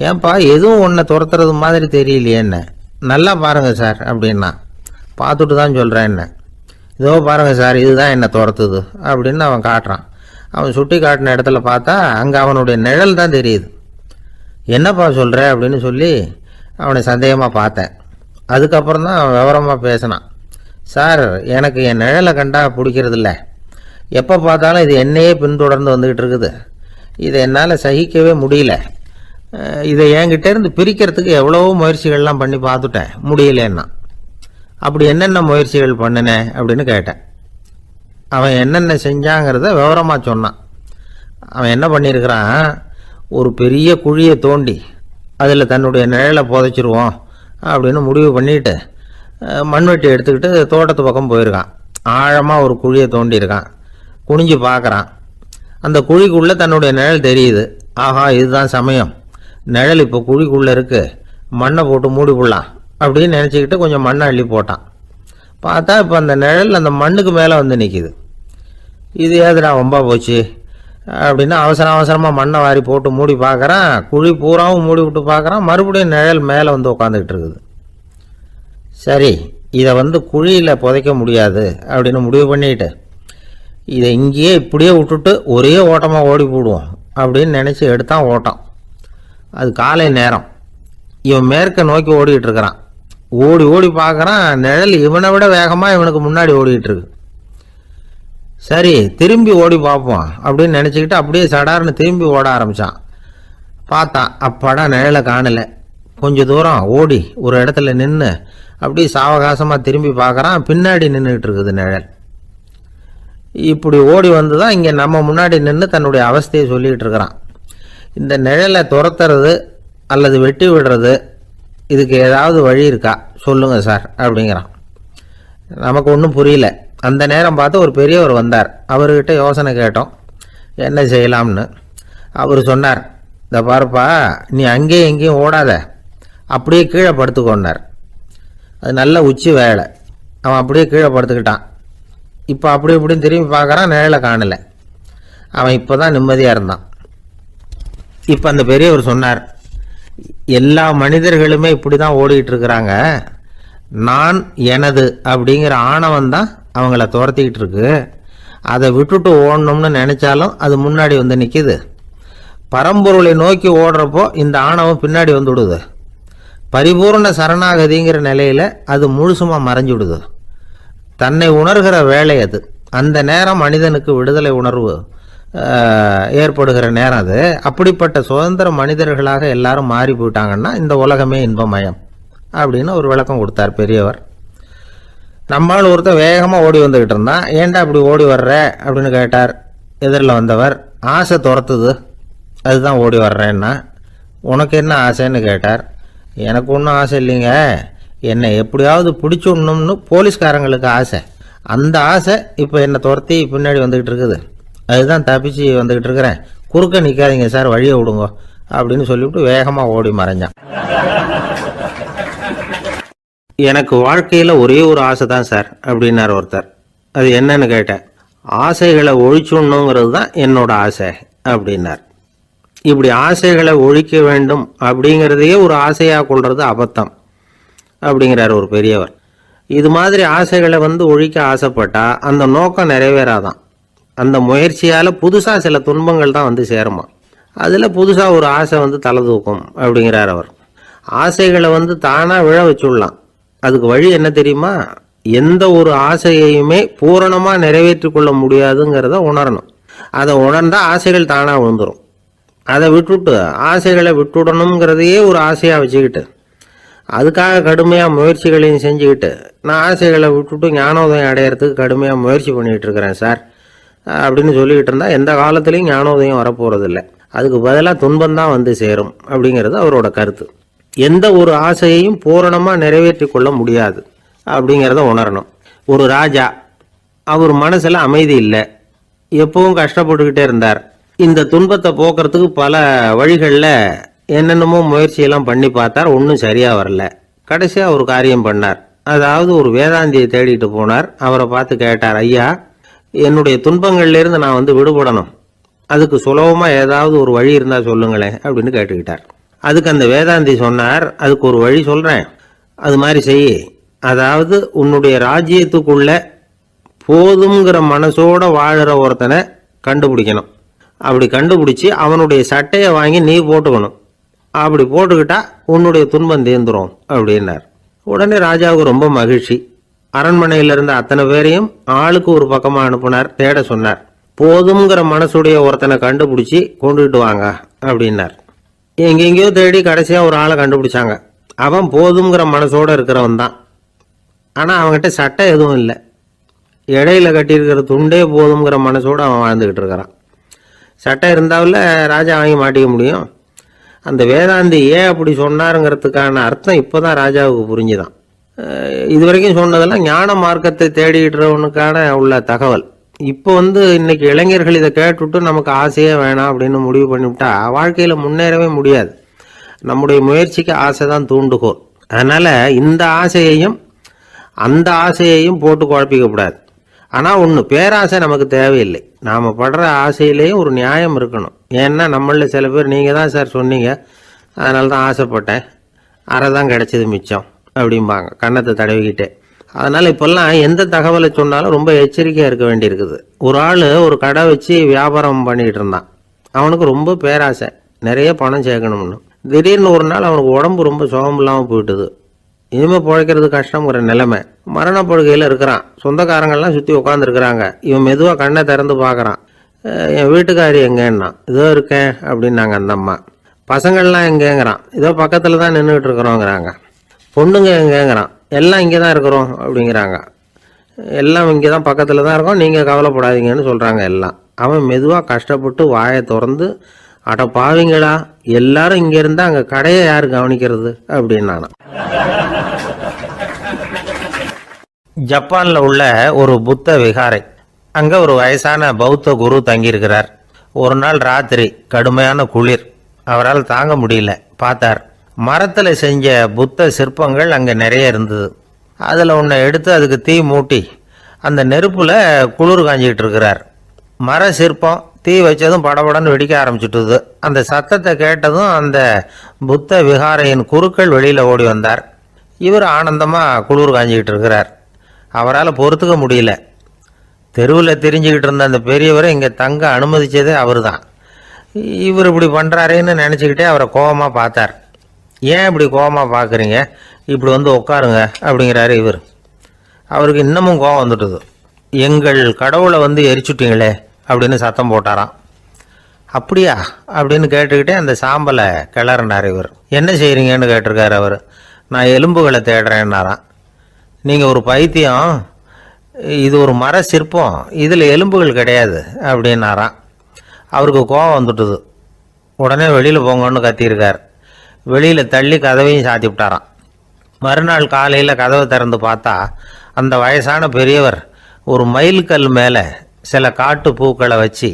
ஏன்பா எதுவும் ஒன்றை துரத்துறது மாதிரி தெரியலையே என்ன, நல்லா பாருங்க சார் அப்படின்னா. பார்த்துட்டு தான் சொல்கிறேன் என்ன, இதோ பாருங்க சார் இதுதான் என்னை துரத்துது அப்படின்னு அவன் காட்டுறான். அவன் சுட்டி காட்டின இடத்துல பார்த்தா அங்கே அவனுடைய நிழல் தான் தெரியுது. என்னப்பா சொல்கிற அப்படின்னு சொல்லி அவனை சந்தேகமாக பார்த்தேன். அதுக்கப்புறம் தான் அவன் விவரமாக பேசினான். சார் எனக்கு என் நிழலை கண்டா பிடிக்கிறதில்ல, எப்போ பார்த்தாலும் இது என்னையே பின்தொடர்ந்து வந்துக்கிட்டு இருக்குது, இதை என்னால் சகிக்கவே முடியல, இதை என்கிட்டேருந்து பிரிக்கிறதுக்கு எவ்வளவோ முயற்சிகள்லாம் பண்ணி பார்த்துட்டேன், முடியலன்னா. அப்படி என்னென்ன முயற்சிகள் பண்ணினேன் அப்படின்னு கேட்டேன். அவன் என்னென்ன செஞ்சாங்கிறத விவரமாக சொன்னான். அவன் என்ன பண்ணியிருக்கிறான், ஒரு பெரிய குழியை தோண்டி அதில் தன்னுடைய நிழலை புதைச்சிருவோம் அப்படின்னு முடிவு பண்ணிட்டு மண்வெட்டி எடுத்துக்கிட்டு தோட்டத்து பக்கம் போயிருக்கான். ஆழமாக ஒரு குழியை தோண்டியிருக்கான். குனிஞ்சு பார்க்குறான். அந்த குழிக்குள்ளே தன்னுடைய நிழல் தெரியுது. ஆஹா இதுதான் சமயம், நிழல் இப்போ குழிக்குள்ளே இருக்குது, மண்ணை போட்டு மூடி போடலாம் அப்படின்னு நினச்சிக்கிட்டு கொஞ்சம் மண்ணை அள்ளி போட்டான். பார்த்தா இப்போ அந்த நிழல் அந்த மண்ணுக்கு மேலே வந்து நிற்கிது. இது ஏதுடா ரொம்ப போச்சு அப்படின்னு அவசரமாக மண்ணை வாரி போட்டு மூடி பார்க்குறான். குழி பூராவும் மூடி விட்டு பார்க்குறான். மறுபடியும் நிழல் மேலே வந்து உட்காந்துக்கிட்டு இருக்குது. சரி இதை குழியில் புதைக்க முடியாது அப்படின்னு முடிவு பண்ணிட்டு இதை இங்கேயே இப்படியே விட்டுட்டு ஒரே ஓட்டமாக ஓடி போடுவோம் அப்படின்னு நினச்சி எடுத்தான் ஓட்டம். அது காலை நேரம். இவன் மேற்க நோக்கி ஓடிக்கிட்டு இருக்கிறான். ஓடி ஓடி பார்க்குறான், நிழல் இவனை விட வேகமாக இவனுக்கு முன்னாடி ஓடிக்கிட்டு இருக்கு. சரி திரும்பி ஓடி பார்ப்போம் அப்படின்னு நினச்சிக்கிட்டு அப்படியே சடார்னு திரும்பி ஓட ஆரம்பித்தான். பார்த்தான், அப்பாடா நிழலை காணலை. கொஞ்சம் தூரம் ஓடி ஒரு இடத்துல நின்று அப்படியே சாவகாசமாக திரும்பி பார்க்குறான். பின்னாடி நின்றுக்கிட்டு இருக்குது நிழல். இப்படி ஓடி வந்து தான் இங்கே நம்ம முன்னாடி நின்று தன்னுடைய அவஸ்தையை சொல்லிக்கிட்டு இருக்கிறான். இந்த நிழலை துரத்துறது அல்லது வெட்டி விடுறது, இதுக்கு ஏதாவது வழி இருக்கா சொல்லுங்கள் சார் அப்படிங்கிறான். நமக்கு ஒன்றும் புரியல. அந்த நேரம் பார்த்து ஒரு பெரியவர் வந்தார். அவர்கிட்ட யோசனை கேட்டோம் என்ன செய்யலாம்னு. அவர் சொன்னார், இந்த பாருப்பா நீ அங்கேயும் எங்கேயும் ஓடாத, அப்படியே கீழே படுத்துக்கொண்டார். அது நல்ல உச்சி வேலை. அவன் அப்படியே கீழே படுத்துக்கிட்டான். இப்போ அப்படி இப்படின்னு திரும்பி பார்க்குறான், நிழலை காணலை. அவன் இப்போ தான் நிம்மதியாக இருந்தான். இப்போ அந்த பெரியவர் சொன்னார், எல்லா மனிதர்களுமே இப்படி தான் ஓடிக்கிட்டு இருக்கிறாங்க. நான் எனது அப்படிங்கிற ஆணவம் தான் அவங்கள துரத்திக்கிட்டு இருக்கு. அதை விட்டுட்டு ஓடணும்னு நினைச்சாலும் அது முன்னாடி வந்து நிற்கிது. பரம்பொருளை நோக்கி ஓடுறப்போ இந்த ஆணவம் பின்னாடி வந்து விடுது. பரிபூர்ண சரணாகதிங்கிற நிலையில அது முழுசுமா மறைஞ்சுடுது. தன்னை உணர்கிற வேலை அது. அந்த நேரம் மனிதனுக்கு விடுதலை உணர்வு ஏற்படுகிற நேரம் அது. அப்படிப்பட்ட சுதந்திர மனிதர்களாக எல்லாரும் மாறி போயிட்டாங்கன்னா இந்த உலகமே இன்பமயம் அப்படின்னு ஒரு விளக்கம் கொடுத்தார் பெரியவர். நம்மால் ஒருத்தர் வேகமாக ஓடி வந்துக்கிட்டு இருந்தான். ஏன்டா அப்படி ஓடி வர்ற அப்படின்னு கேட்டார் எதிரில் வந்தவர். ஆசை துரத்துது, அதுதான் ஓடி வர்றேன்னா. உனக்கு என்ன ஆசைன்னு கேட்டார். எனக்கு ஒன்றும் ஆசை இல்லைங்க, என்னை எப்படியாவது பிடிச்சுடணும்னு போலீஸ்காரங்களுக்கு ஆசை. அந்த ஆசை இப்போ என்னை துரத்தி பின்னாடி வந்துக்கிட்டு இருக்குது, அதுதான் தப்பிச்சு வந்துக்கிட்டு இருக்கிறேன். குறுக்க நிற்காதீங்க சார், வழியை விடுங்க அப்படின்னு சொல்லிவிட்டு வேகமாக ஓடி மறைஞ்சான். எனக்கு வாழ்க்கையில் ஒரே ஒரு ஆசை தான் சார் அப்படின்னார் ஒருத்தர். அது என்னன்னு கேட்டேன். ஆசைகளை ஒழிச்சுடணுங்கிறது தான் என்னோட ஆசை அப்படின்னார். இப்படி ஆசைகளை ஒழிக்க வேண்டும் அப்படிங்கிறதையே ஒரு ஆசையாக கொள்வது அபத்தம் அப்படிங்கிறார் ஒரு பெரியவர். இது மாதிரி ஆசைகளை ஒழிக்க ஆசைப்பட்டா அந்த நோக்கம் நிறைவேறாதான். அந்த முயற்சியால் புதுசாக சில துன்பங்கள் தான் சேருமா. அதில் புதுசாக ஒரு ஆசை தலை தூக்கும் அப்படிங்கிறார் அவர். ஆசைகளை தானாக விழ வச்சுடலாம். அதுக்கு வழி என்ன தெரியுமா? எந்த ஒரு ஆசையையுமே பூரணமாக நிறைவேற்றி கொள்ள முடியாதுங்கிறத உணரணும். அதை உணர்ந்தா ஆசைகள் தானாக விழுந்துடும். அதை விட்டுட்டு ஆசைகளை விட்டுடணுங்கிறதையே ஒரு ஆசையாக வச்சுக்கிட்டு அதுக்காக கடுமையாக முயற்சிகளையும் செஞ்சுக்கிட்டு நான் ஆசைகளை விட்டுட்டு ஞானோதயம் அடையிறதுக்கு கடுமையாக முயற்சி பண்ணிகிட்டு இருக்கிறேன் சார் அப்படின்னு சொல்லிக்கிட்டு இருந்தால் எந்த காலத்துலேயும் ஞானோதயம் வரப்போகிறதில்ல. அதுக்கு பதிலாக துன்பம்தான் வந்து சேரும் அப்படிங்கிறது அவரோட கருத்து. எந்த ஒரு ஆசையையும் பூரணமாக நிறைவேற்றி கொள்ள முடியாது அப்படிங்கிறத உணரணும். ஒரு ராஜா, அவர் மனசில் அமைதி இல்லை, எப்பவும் கஷ்டப்பட்டுக்கிட்டே இருந்தார். இந்த துன்பத்தை போக்குறதுக்கு பல வழிகளில் என்னென்னமோ முயற்சியெல்லாம் பண்ணி பார்த்தார், ஒன்றும் சரியாக வரல. கடைசியாக ஒரு காரியம் பண்ணார். அதாவது ஒரு வேதாந்தியை தேடிட்டு போனார். அவரை பார்த்து கேட்டார், ஐயா, என்னுடைய துன்பங்கள்லேருந்து நான் வந்து விடுபடணும், அதுக்கு சுலபமாக ஏதாவது ஒரு வழி இருந்தால் சொல்லுங்களேன் அப்படின்னு கேட்டுக்கிட்டார். அதுக்கு அந்த வேதாந்தி சொன்னார், அதுக்கு ஒரு வழி சொல்கிறேன், அது மாதிரி செய். அதாவது உன்னுடைய ராஜ்யத்துக்குள்ள போதுங்கிற மனசோட வாழுற ஒருத்தனை கண்டுபிடிக்கணும். அப்படி கண்டுபிடிச்சி அவனுடைய சட்டையை வாங்கி நீ போட்டுக்கணும். அப்படி போட்டுக்கிட்டா உன்னுடைய துன்பம் தீர்ந்துரும் அப்படின்னார். உடனே ராஜாவுக்கு ரொம்ப மகிழ்ச்சி. அரண்மனையில் இருந்த அத்தனை பேரையும் ஆளுக்கு ஒரு பக்கமாக அனுப்புனார், தேட சொன்னார். போதுங்கிற மனசுடைய ஒருத்தனை கண்டுபிடிச்சி கொண்டுகிட்டு வாங்க அப்படின்னார். எங்கெங்கேயோ தேடி கடைசியாக ஒரு ஆளை கண்டுபிடிச்சாங்க. அவன் போதுங்கிற மனசோட இருக்கிறவன் தான். ஆனால் அவன்கிட்ட சட்டை எதுவும் இல்லை. இடையில கட்டியிருக்கிற துண்டே போதுங்கிற மனசோடு அவன் வாழ்ந்துக்கிட்டு இருக்கிறான். சட்டை இருந்தாவில் ராஜா வாங்கி மாட்டிக்க முடியும். அந்த வேதாந்தி ஏன் அப்படி சொன்னாருங்கிறதுக்கான அர்த்தம் இப்போ தான் ராஜாவுக்கு புரிஞ்சுதான். இது வரைக்கும் சொன்னதெல்லாம் ஞான மார்க்கத்தை தேடிக்கிறவனுக்கான உள்ள தகவல். இப்போ இன்னைக்கு இளைஞர்கள் இதை கேட்டுவிட்டு நமக்கு ஆசையே வேணாம் அப்படின்னு முடிவு பண்ணிவிட்டா வாழ்க்கையில் முன்னேறவே முடியாது. நம்முடைய முயற்சிக்கு ஆசை தான் தூண்டுகோல். அதனால் இந்த ஆசையையும் அந்த ஆசையையும் போட்டு குழப்பிக்கக்கூடாது. ஆனால் ஒன்று, பேராசை நமக்கு தேவையில்லை. நாம் படுற ஆசையிலேயும் ஒரு நியாயம் இருக்கணும். ஏன்னா நம்மளில் சில பேர், நீங்கள் தான் சார் சொன்னீங்க, அதனால தான் ஆசைப்பட்டேன், அரை தான் கிடச்சிது மிச்சம் அப்படிம்பாங்க கன்னத்தை தடவிக்கிட்டே. அதனால் இப்போல்லாம் எந்த தகவலை சொன்னாலும் ரொம்ப எச்சரிக்கையாக இருக்க வேண்டியிருக்குது. ஒரு ஆள் ஒரு கடை வச்சு வியாபாரம் பண்ணிகிட்டு இருந்தான். அவனுக்கு ரொம்ப பேராசை, நிறைய பணம் சேர்க்கணும்னு. திடீர்னு ஒரு நாள் அவனுக்கு உடம்பு ரொம்ப சுகம் இல்லாமல் போயிட்டுது. இனிமேல் பிழைக்கிறது கஷ்டங்கிற நிலைமை. மரணப்படுகையில் இருக்கிறான். சொந்தக்காரங்கள்லாம் சுற்றி உட்காந்துருக்குறாங்க. இவன் மெதுவாக கண்ணை திறந்து பார்க்குறான். என் வீட்டுக்காரி எங்கேன்னா, இதோ இருக்கேன் அப்படின்னாங்க அந்த அம்மா. பசங்கள்லாம் எங்கேங்கிறான், இதோ பக்கத்தில் தான் நின்றுட்டு இருக்கிறோங்கிறாங்க. பொண்ணுங்க எங்கேங்கிறான், எல்லாம் இங்கே தான் இருக்கிறோம் அப்படிங்கிறாங்க. எல்லாம் இங்கே தான் பக்கத்தில் தான் இருக்கோம், நீங்கள் கவலைப்படாதீங்கன்னு சொல்கிறாங்க எல்லாம். அவன் மெதுவாக கஷ்டப்பட்டு வாயை திறந்து, அட பாவிங்களா, எல்லாரும் இங்கே இருந்தால் அங்கே கடையை யார் கவனிக்கிறது அப்படின்னானா. ஜப்பானில் உள்ள ஒரு புத்த விகாரை, அங்கே ஒரு வயசான பௌத்த குரு தங்கியிருக்கிறார். ஒரு நாள் ராத்திரி கடுமையான குளிர், அவரால் தாங்க முடியல. பார்த்தார், மரத்தில் செஞ்ச புத்த சிற்பங்கள் அங்கே நிறைய இருந்தது. அதில் ஒன்றை எடுத்து அதுக்கு தீ மூட்டி அந்த நெருப்பில் குளிர் காஞ்சிக்கிட்டு இருக்கிறார். மர சிற்பம் தீ வச்சதும் படபடன்னு வெடிக்க ஆரம்பிச்சுட்டுது. அந்த சத்தத்தை கேட்டதும் அந்த புத்த விகாரையின் குருக்கள் வெளியில் ஓடி வந்தார். இவர் ஆனந்தமாக குளிர் காஞ்சிக்கிட்டு இருக்கிறார். அவரால் பொறுத்துக்க முடியல. தெருவில் தெரிஞ்சுக்கிட்டு இருந்த அந்த பெரியவரை இங்கே தங்க அனுமதித்ததே அவர் தான். இவர் இப்படி பண்ணுறாரேன்னு நினச்சிக்கிட்டே அவரை கோபமாக பார்த்தார். ஏன் இப்படி கோபமாக பார்க்குறீங்க, இப்படி உட்காருங்க அப்படிங்கிறாரு இவர். அவருக்கு இன்னமும் கோபம் வந்துட்டுது. எங்கள் கடவுளை எரிச்சுட்டீங்களே அப்படின்னு சத்தம் போட்டாராம். அப்படியா அப்படின்னு கேட்டுக்கிட்டே அந்த சாம்பலை கிளறினார் இவர். என்ன செய்கிறீங்கன்னு கேட்டிருக்காரு அவர். நான் எலும்புகளை தேடுறேன்னாராம். நீங்கள் ஒரு பைத்தியம், இது ஒரு மர சிற்பம், இதில் எலும்புகள் கிடையாது அப்படின்னாராம். அவருக்கு கோபம் வந்துட்டுது. உடனே வெளியில் போங்கன்னு கத்தியிருக்கார். வெளியில் தள்ளி கதவையும் சாத்தி விட்டாராம். மறுநாள் காலையில் கதவை திறந்து பார்த்தா அந்த வயசான பெரியவர் ஒரு மயில்கல் மேலே சில காட்டு பூக்களை வச்சு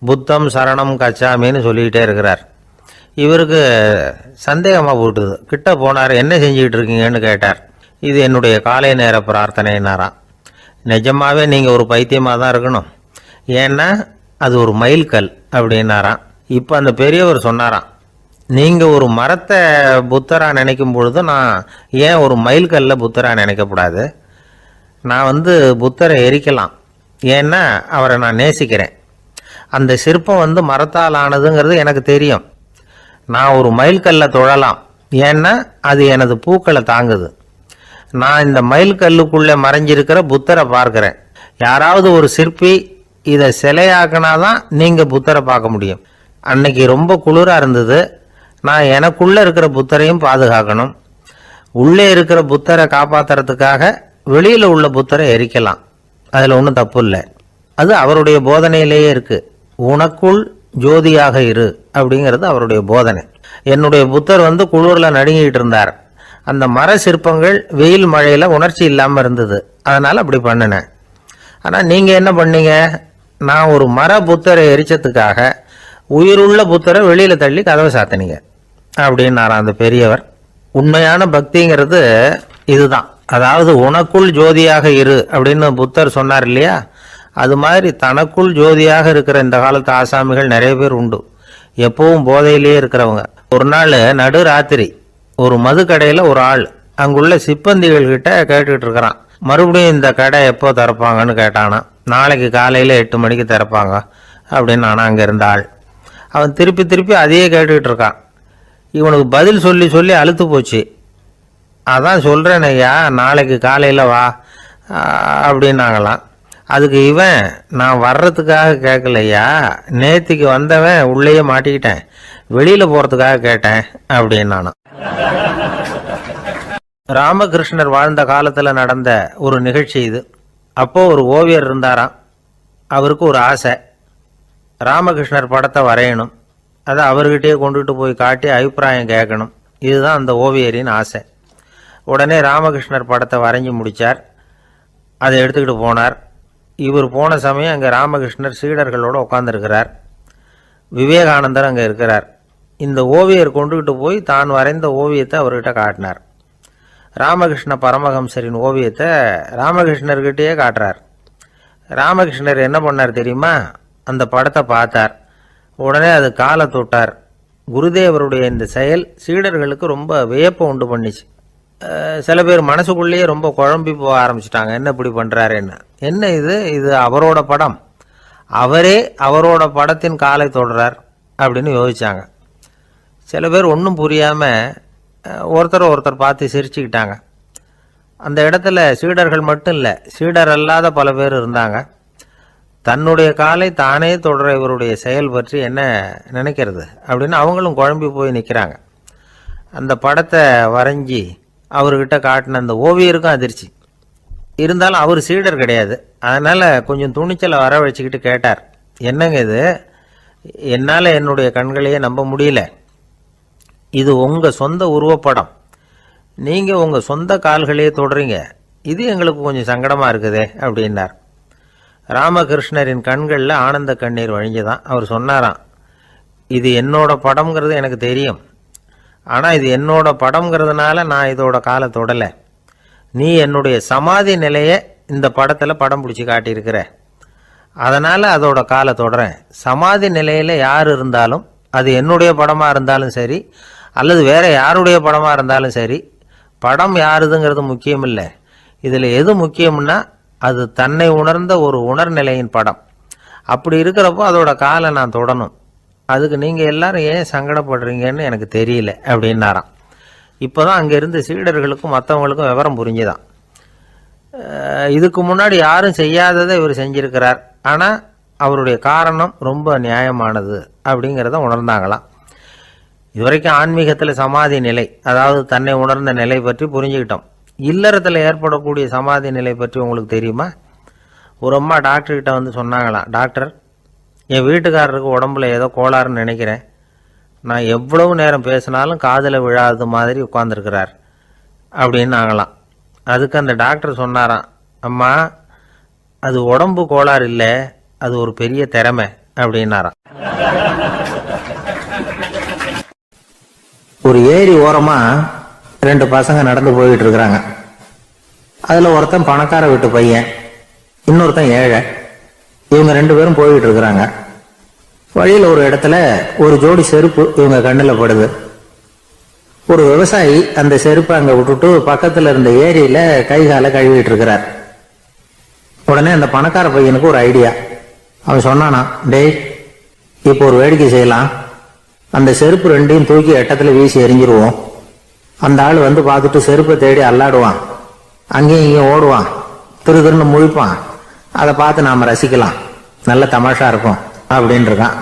புத்தம் சரணம் கச்சாமின்னு சொல்லிக்கிட்டே இருக்கிறார். இவருக்கு சந்தேகமாக போட்டுது. கிட்ட போனார். என்ன செஞ்சுக்கிட்டு இருக்கீங்கன்னு கேட்டார். இது என்னுடைய காலை நேர பிரார்த்தனைனாராம். நிஜமாகவே நீங்கள் ஒரு பைத்தியமாக தான் இருக்கணும், ஏன்னா அது ஒரு மயில்கல் அப்படின்னாராம். இப்போ அந்த பெரியவர் சொன்னாராம், நீங்கள் ஒரு மரத்தை புத்தராக நினைக்கும் பொழுது நான் ஏன் ஒரு மயில்கல்ல புத்தராக நினைக்கக்கூடாது? நான் புத்தரை எரிக்கலாம், ஏன்னா அவரை நான் நேசிக்கிறேன். அந்த சிற்பம் மரத்தால் ஆனதுங்கிறது எனக்கு தெரியும். நான் ஒரு மயில்கல்லை தொழலாம், ஏன்னா அது எனது பூக்களை தாங்குது. நான் இந்த மயில்கல்லுக்குள்ளே மறைஞ்சிருக்கிற புத்தரை பார்க்குறேன். யாராவது ஒரு சிற்பி இதை சிலையாக்கினாதான் நீங்கள் புத்தரை பார்க்க முடியும். அன்னைக்கு ரொம்ப குளிராக இருந்தது. நான் எனக்குள்ளே இருக்கிற புத்தரையும் பாதுகாக்கணும். உள்ளே இருக்கிற புத்தரை காப்பாத்துறதுக்காக வெளியில உள்ள புத்தரை எரிக்கலாம், அதுல ஒன்றும் தப்பு இல்லை. அது அவருடைய போதனையிலேயே இருக்கு. உனக்குள் ஜோதியாக இரு அப்படிங்கிறது அவருடைய போதனை. என்னுடைய புத்தர் குளிர்ல நடுங்கிட்டு இருந்தார். அந்த மர சிற்பங்கள் வெயில் மழையில உணர்ச்சி இல்லாம இருந்தது, அதனால அப்படி பண்ணினேன். ஆனா நீங்க என்ன பண்ணீங்க? நான் ஒரு மர புத்தரை எரிச்சதுக்காக உயிருள்ள புத்தரை வெளியில தள்ளி கதவை சாத்தினீங்க அப்படின்னாராம் அந்த பெரியவர். உண்மையான பக்திங்கிறது இதுதான். அதாவது உனக்குள் ஜோதியாக இரு அப்படின்னு புத்தர் சொன்னார் இல்லையா, அது மாதிரி தனக்குள் ஜோதியாக இருக்கிற இந்த காலத்து ஆசாமிகள் நிறைய பேர் உண்டு. எப்பவும் போதையிலேயே இருக்கிறவங்க. ஒரு நாள் நடு ராத்திரி ஒரு மது கடையில ஒரு ஆள் அங்குள்ள சிப்பந்திகள் கிட்ட கேட்டுக்கிட்டு இருக்கிறான். மறுபடியும் இந்த கடை எப்போ திறப்பாங்கன்னு கேட்டானா. நாளைக்கு காலையில 8 மணிக்கு திறப்பாங்க அப்படின்னு நானா அங்க இருந்த ஆள். அவன் திருப்பி திருப்பி அதையே கேட்டுக்கிட்டு இருக்கான். இவனுக்கு பதில் சொல்லி சொல்லி அழுத்து போச்சு. அதான் சொல்றேன் ஐயா, நாளைக்கு காலையில வா அப்படின்னாங்களாம். அதுக்கு இவன், நான் வர்றதுக்காக கேட்கலையா, நேத்திக்கு வந்தவன் உள்ளேயே மாட்டிக்கிட்டேன், வெளியில போறதுக்காக கேட்டேன் அப்படின்னானா. ராமகிருஷ்ணர் வாழ்ந்த காலத்துல நடந்த ஒரு நிகழ்ச்சி இது. அப்போ ஒரு ஓவியர் இருந்தாராம். அவருக்கு ஒரு ஆசை, ராமகிருஷ்ணர் படத்தை வரையணும், அதை அவர்கிட்டயே கொண்டுட்டு போய் காட்டி அபிப்பிராயம் கேட்கணும். இதுதான் அந்த ஓவியரின் ஆசை. உடனே ராமகிருஷ்ணர் படத்தை வரைஞ்சி முடித்தார். அதை எடுத்துக்கிட்டு போனார். இவர் போன சமயம் அங்கே ராமகிருஷ்ணர் சீடர்களோடு உட்காந்துருக்கிறார். விவேகானந்தர் அங்கே இருக்கிறார். இந்த ஓவியர் கொண்டுகிட்டு போய் தான் வரைந்த ஓவியத்தை அவர்கிட்ட காட்டினார். ராமகிருஷ்ண பரமஹம்சரின் ஓவியத்தை ராமகிருஷ்ணர்கிட்டயே காட்டுறார். ராமகிருஷ்ணர் என்ன பண்ணார் தெரியுமா? அந்த படத்தை பார்த்தார். உடனே அது காலை தொட்டார். குருதேவருடைய இந்த செயல் சீடர்களுக்கு ரொம்ப வியப்பை உண்டு பண்ணிச்சு. சில பேர் மனசுக்குள்ளேயே ரொம்ப குழம்பி போக ஆரம்பிச்சிட்டாங்க, என்ன இப்படி பண்றாருன்னு. என்ன இது அவரோட படம், அவரே அவரோட படத்தின் காலை தொடுறார் அப்படின்னு யோசிச்சாங்க. சில பேர் ஒன்றும் புரியாம ஒருத்தர் பார்த்து சிரிச்சுக்கிட்டாங்க. அந்த இடத்துல சீடர்கள் மட்டும் இல்லை, சீடர் அல்லாத பல பேர் இருந்தாங்க. தன்னுடைய காலை தானே தொடர இவருடைய செயல் பற்றி என்ன நினைக்கிறது அப்படின்னு அவங்களும் குழம்பி போய் நிற்கிறாங்க. அந்த படத்தை வரைஞ்சி அவர்கிட்ட காட்டின அந்த ஓவியருக்கும் அதிர்ச்சி. இருந்தாலும் அவர் சீடர் கிடையாது, அதனால கொஞ்சம் துணிச்சலை வர வச்சுக்கிட்டு கேட்டார், என்னங்க இது, என்னால் என்னுடைய கண்களையே நம்ப முடியல, இது உங்கள் சொந்த உருவப்படம், நீங்கள் உங்கள் சொந்த கால்களையே தொடுறீங்க, இது எங்களுக்கு கொஞ்சம் சங்கடமாக இருக்குதே அப்படின்னார். ராமகிருஷ்ணரின் கண்களில் ஆனந்த கண்ணீர் வழிஞ்சுதான். அவர் சொன்னாராம், இது என்னோட படம்ங்கிறது எனக்கு தெரியும், ஆனால் இது என்னோட படம்ங்கிறதுனால நான் இதோட காலை தொடலை. நீ என்னுடைய சமாதி நிலையை இந்த படத்தில் படம் பிடிச்சி காட்டியிருக்கிற, அதனால் அதோட காலை தொடறேன். சமாதி நிலையில் யார் இருந்தாலும், அது என்னுடைய படமாக இருந்தாலும் சரி அல்லது வேற யாருடைய படமாக இருந்தாலும் சரி, படம் யாருதுங்கிறது முக்கியம் இல்லை. இதில் எது முக்கியம்னா அது தன்னை உணர்ந்த ஒரு உணர்நிலையின் படம். அப்படி இருக்கிறப்போ அதோட காலை நான் தொடணும். அதுக்கு நீங்கள் எல்லாரும் ஏன் சங்கடப்படுறீங்கன்னு எனக்கு தெரியல அப்படின்னாராம். இப்போ தான் அங்கே இருந்த சீடர்களுக்கும் மற்றவங்களுக்கும் விவரம் புரிஞ்சுதான். இதுக்கு முன்னாடி யாரும் செய்யாததை இவர் செஞ்சிருக்கிறார், ஆனால் அவருடைய காரணம் ரொம்ப நியாயமானது அப்படிங்கிறத உணர்ந்தாங்களாம். இதுவரைக்கும் ஆன்மீகத்தில் சமாதி நிலை, அதாவது தன்னை உணர்ந்த நிலை பற்றி புரிஞ்சுக்கிட்டோம். இல்லறத்தில் ஏற்படக்கூடிய சமாதி நிலை பற்றி உங்களுக்கு தெரியுமா? ஒரு அம்மா டாக்டர்கிட்ட வந்து சொன்னாங்களாம், டாக்டர், என் வீட்டுக்காரருக்கு உடம்புல ஏதோ கோளாறுன்னு நினைக்கிறேன், நான் எவ்வளவு நேரம் பேசினாலும் காதில் விழாத மாதிரி உட்கார்ந்துருக்கிறார் அப்படின்னாங்களாம். அதுக்கு அந்த டாக்டர் சொன்னாராம், அம்மா, அது உடம்பு கோளாறு இல்லை, அது ஒரு பெரிய திறமை அப்படின்னாராம். ஒரு ஏரி ஓரமா 2 பசங்க நடந்து போயிட்டு இருக்கிறாங்க. அதுல ஒருத்தன் பணக்கார வீட்டு பையன், இன்னொருத்தன் ஏழை. இவங்க 2 பேரும் போயிட்டு இருக்கிறாங்க. வழியில ஒரு இடத்துல ஒரு ஜோடி செருப்பு இவங்க கண்ணுல படுது. ஒரு விவசாயி அந்த செருப்பை அங்க விட்டுட்டு பக்கத்துல இருந்த ஏரியில கை காலை கழுவிட்டு இருக்கிறார். உடனே அந்த பணக்கார பையனுக்கு ஒரு ஐடியா. அவன் சொன்னானா, டேய், இப்போ ஒரு வேடிக்கை செய்யலாம், அந்த செருப்பு 2ஐயும் தூக்கி எட்டத்துல வீசி எரிஞ்சிருவோம். அந்த ஆள் வந்து பார்த்துட்டு செருப்பை தேடி அல்லாடுவான், அங்கேயும் இங்கேயும் ஓடுவான், திருன்னு முழிப்பான். அதை பார்த்து நாம ரசிக்கலாம், நல்ல தமாஷா இருக்கும் அப்படின்னு இருக்கான்.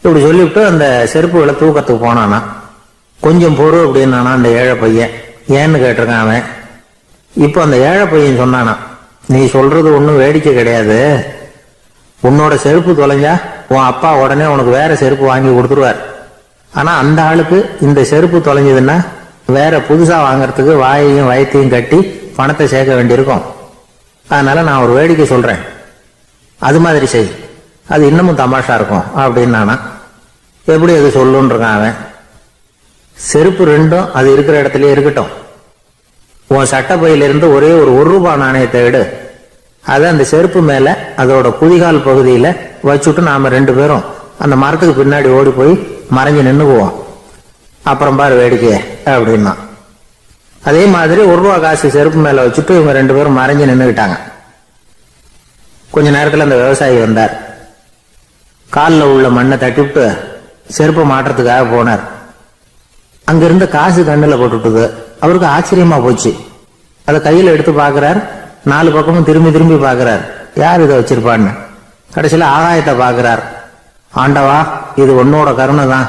இப்படி சொல்லிவிட்டு அந்த செருப்புகளை தூக்கத்துக்கு போனானா. கொஞ்சம் பொறு அப்படின்னானா அந்த ஏழை பையன். ஏன்னு கேட்டிருக்கான் அவன். இப்போ அந்த ஏழை பையன் சொன்னானா, நீ சொல்றது ஒன்றும் வேடிக்கை கிடையாது. உன்னோட செருப்பு தொலைஞ்சா உன் அப்பா உடனே உனக்கு வேற செருப்பு வாங்கி கொடுத்துருவார். ஆனா அந்த ஆளுக்கு இந்த செருப்பு தொலைஞ்சதுன்னா வேற புதுசா வாங்கறதுக்கு வாயையும் வயத்தையும் கட்டி பணத்தை சேர்க்க வேண்டியிருக்கும். அதனால நான் ஒரு வேடிக்கை சொல்றேன், அது மாதிரி செய், அது இன்னமும் தமாஷா இருக்கும் அப்படின்னு நானா. எப்படி அது சொல்லுன்னு இருக்கான் அவன். செருப்பு ரெண்டும் அது இருக்கிற இடத்துலயே இருக்கட்டும். உன் சட்டப்பையிலிருந்து ஒரே ஒரு ரூபாய் நாணயத்தை எடு, அதை அந்த செருப்பு மேல அதோட குதிகால் பகுதியில வச்சுட்டு நாம 2 பேரும் அந்த மரத்துக்கு பின்னாடி ஓடி போய் மறைஞ்சு நின்னுக்குவோம். அப்புறம் பாரு வேடிக்கைய அப்படின்னா. அதே மாதிரி 1 ரூபா காசு செருப்பு மேல வச்சுட்டு இவங்க 2 பேரும் மறைஞ்சு நின்னுக்கிட்டாங்க. கொஞ்ச நேரத்துல அந்த விவசாயி வந்தார். காலில் உள்ள மண்ணை தட்டிவிட்டு செருப்பை மாட்டுறதுக்காக போனார். அங்கிருந்த காசு கண்ணுல போட்டுட்டுது. அவருக்கு ஆச்சரியமா போச்சு. அதை கையில எடுத்து பாக்குறார். 4 பக்கமும் திரும்பி திரும்பி பாக்குறார், யார் இதை வச்சிருப்பான்னு. கடைசியில ஆகாயத்தை பாக்குறார். ஆண்டவா, இது உன்னோட கருணை தான்.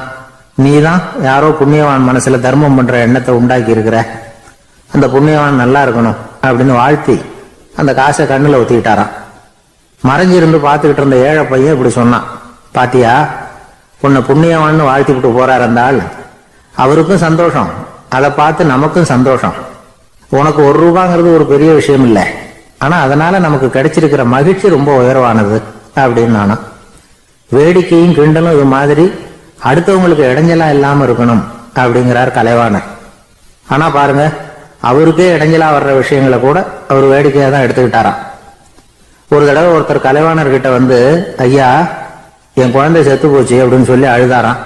நீ தான் யாரோ புண்ணியவான் மனசுல தர்மம் பண்ற எண்ணத்தை உண்டாக்கி இருக்கிற. அந்த புண்ணியவான் நல்லா இருக்கணும் அப்படின்னு வாழ்த்தி அந்த காசை கண்ணுல ஊத்திக்கிட்டாராம். மறைஞ்சிருந்து பார்த்துக்கிட்டு இருந்த ஏழை பையன் இப்படி சொன்னான், பாத்தியா, உன்னை புண்ணியவான்னு வாழ்த்தி விட்டு போறார் அந்த ஆள். அவருக்கும் சந்தோஷம், அதை பார்த்து நமக்கும் சந்தோஷம். உனக்கு 1 ரூபாங்கிறது ஒரு பெரிய விஷயம் இல்லை, ஆனா அதனால நமக்கு கிடைச்சிருக்கிற மகிழ்ச்சி ரொம்ப உயர்வானது அப்படின்னு நானும். வேடிக்கையும் கிண்டலும் இது மாதிரி அடுத்தவங்களுக்கு இடைஞ்சலா இல்லாம இருக்கணும் அப்படிங்கிறார் கலைவாணர். ஆனா பாருங்க, அவருக்கே இடைஞ்சலா வர்ற விஷயங்களை கூட அவர் வேடிக்கையா தான் எடுத்துக்கிட்டாராம். ஒரு தடவை ஒருத்தர் கலைவாணர் கிட்ட வந்து, ஐயா என் குழந்தை செத்து போச்சு அப்படின்னு சொல்லி அழுதாராம்.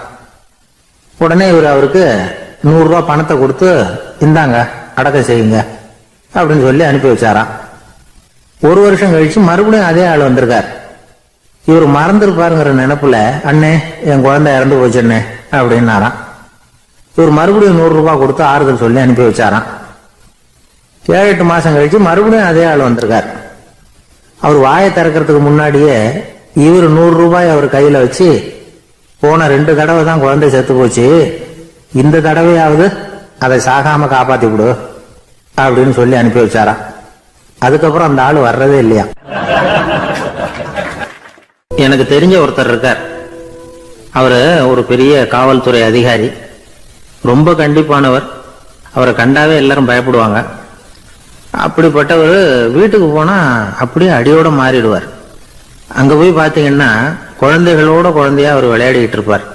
உடனே இவர் அவருக்கு 100 ரூபாய் பணத்தை கொடுத்து, இந்தாங்க அடக்கம் செய்யுங்க அப்படின்னு சொல்லி அனுப்பி வச்சாராம். 1 வருஷம் கழிச்சு மறுபடியும் அதே ஆள் வந்திருக்கார். இவர் மறந்துருப்பாருங்கிற நினைப்புல, அண்ணே என் குழந்தை இறந்து போச்சுண்ணே அப்படின்னாராம். இவர் மறுபடியும் 100 ரூபாய் கொடுத்து ஆறுதல் சொல்லி அனுப்பி வச்சாராம். 7-8 மாசம் கழிச்சு மறுபடியும் அதே ஆள் வந்திருக்கார். அவர் வாயை திறக்கிறதுக்கு முன்னாடியே இவர் 100 ரூபாய் அவர் கையில வச்சு, போன 2 தடவை தான் குழந்தை செத்து போச்சு, இந்த தடவையாவது அதை சாகாம காப்பாத்தி விடு அப்படின்னு சொல்லி அனுப்பி வச்சாராம். அதுக்கப்புறம் அந்த ஆள் வர்றதே இல்லையா. எனக்கு தெரிஞ்ச ஒருத்தர் இருக்கார். அவரு ஒரு பெரிய காவல்துறை அதிகாரி, ரொம்ப கண்டிப்பானவர். அவரை கண்டாவே எல்லாரும் பயப்படுவாங்க. அப்படிப்பட்டவர் வீட்டுக்கு போனா அப்படியே அடியோட மாறிடுவார். அங்க போய் பாத்தீங்கன்னா குழந்தைகளோட குழந்தையா அவர் விளையாடிட்டு இருப்பார்.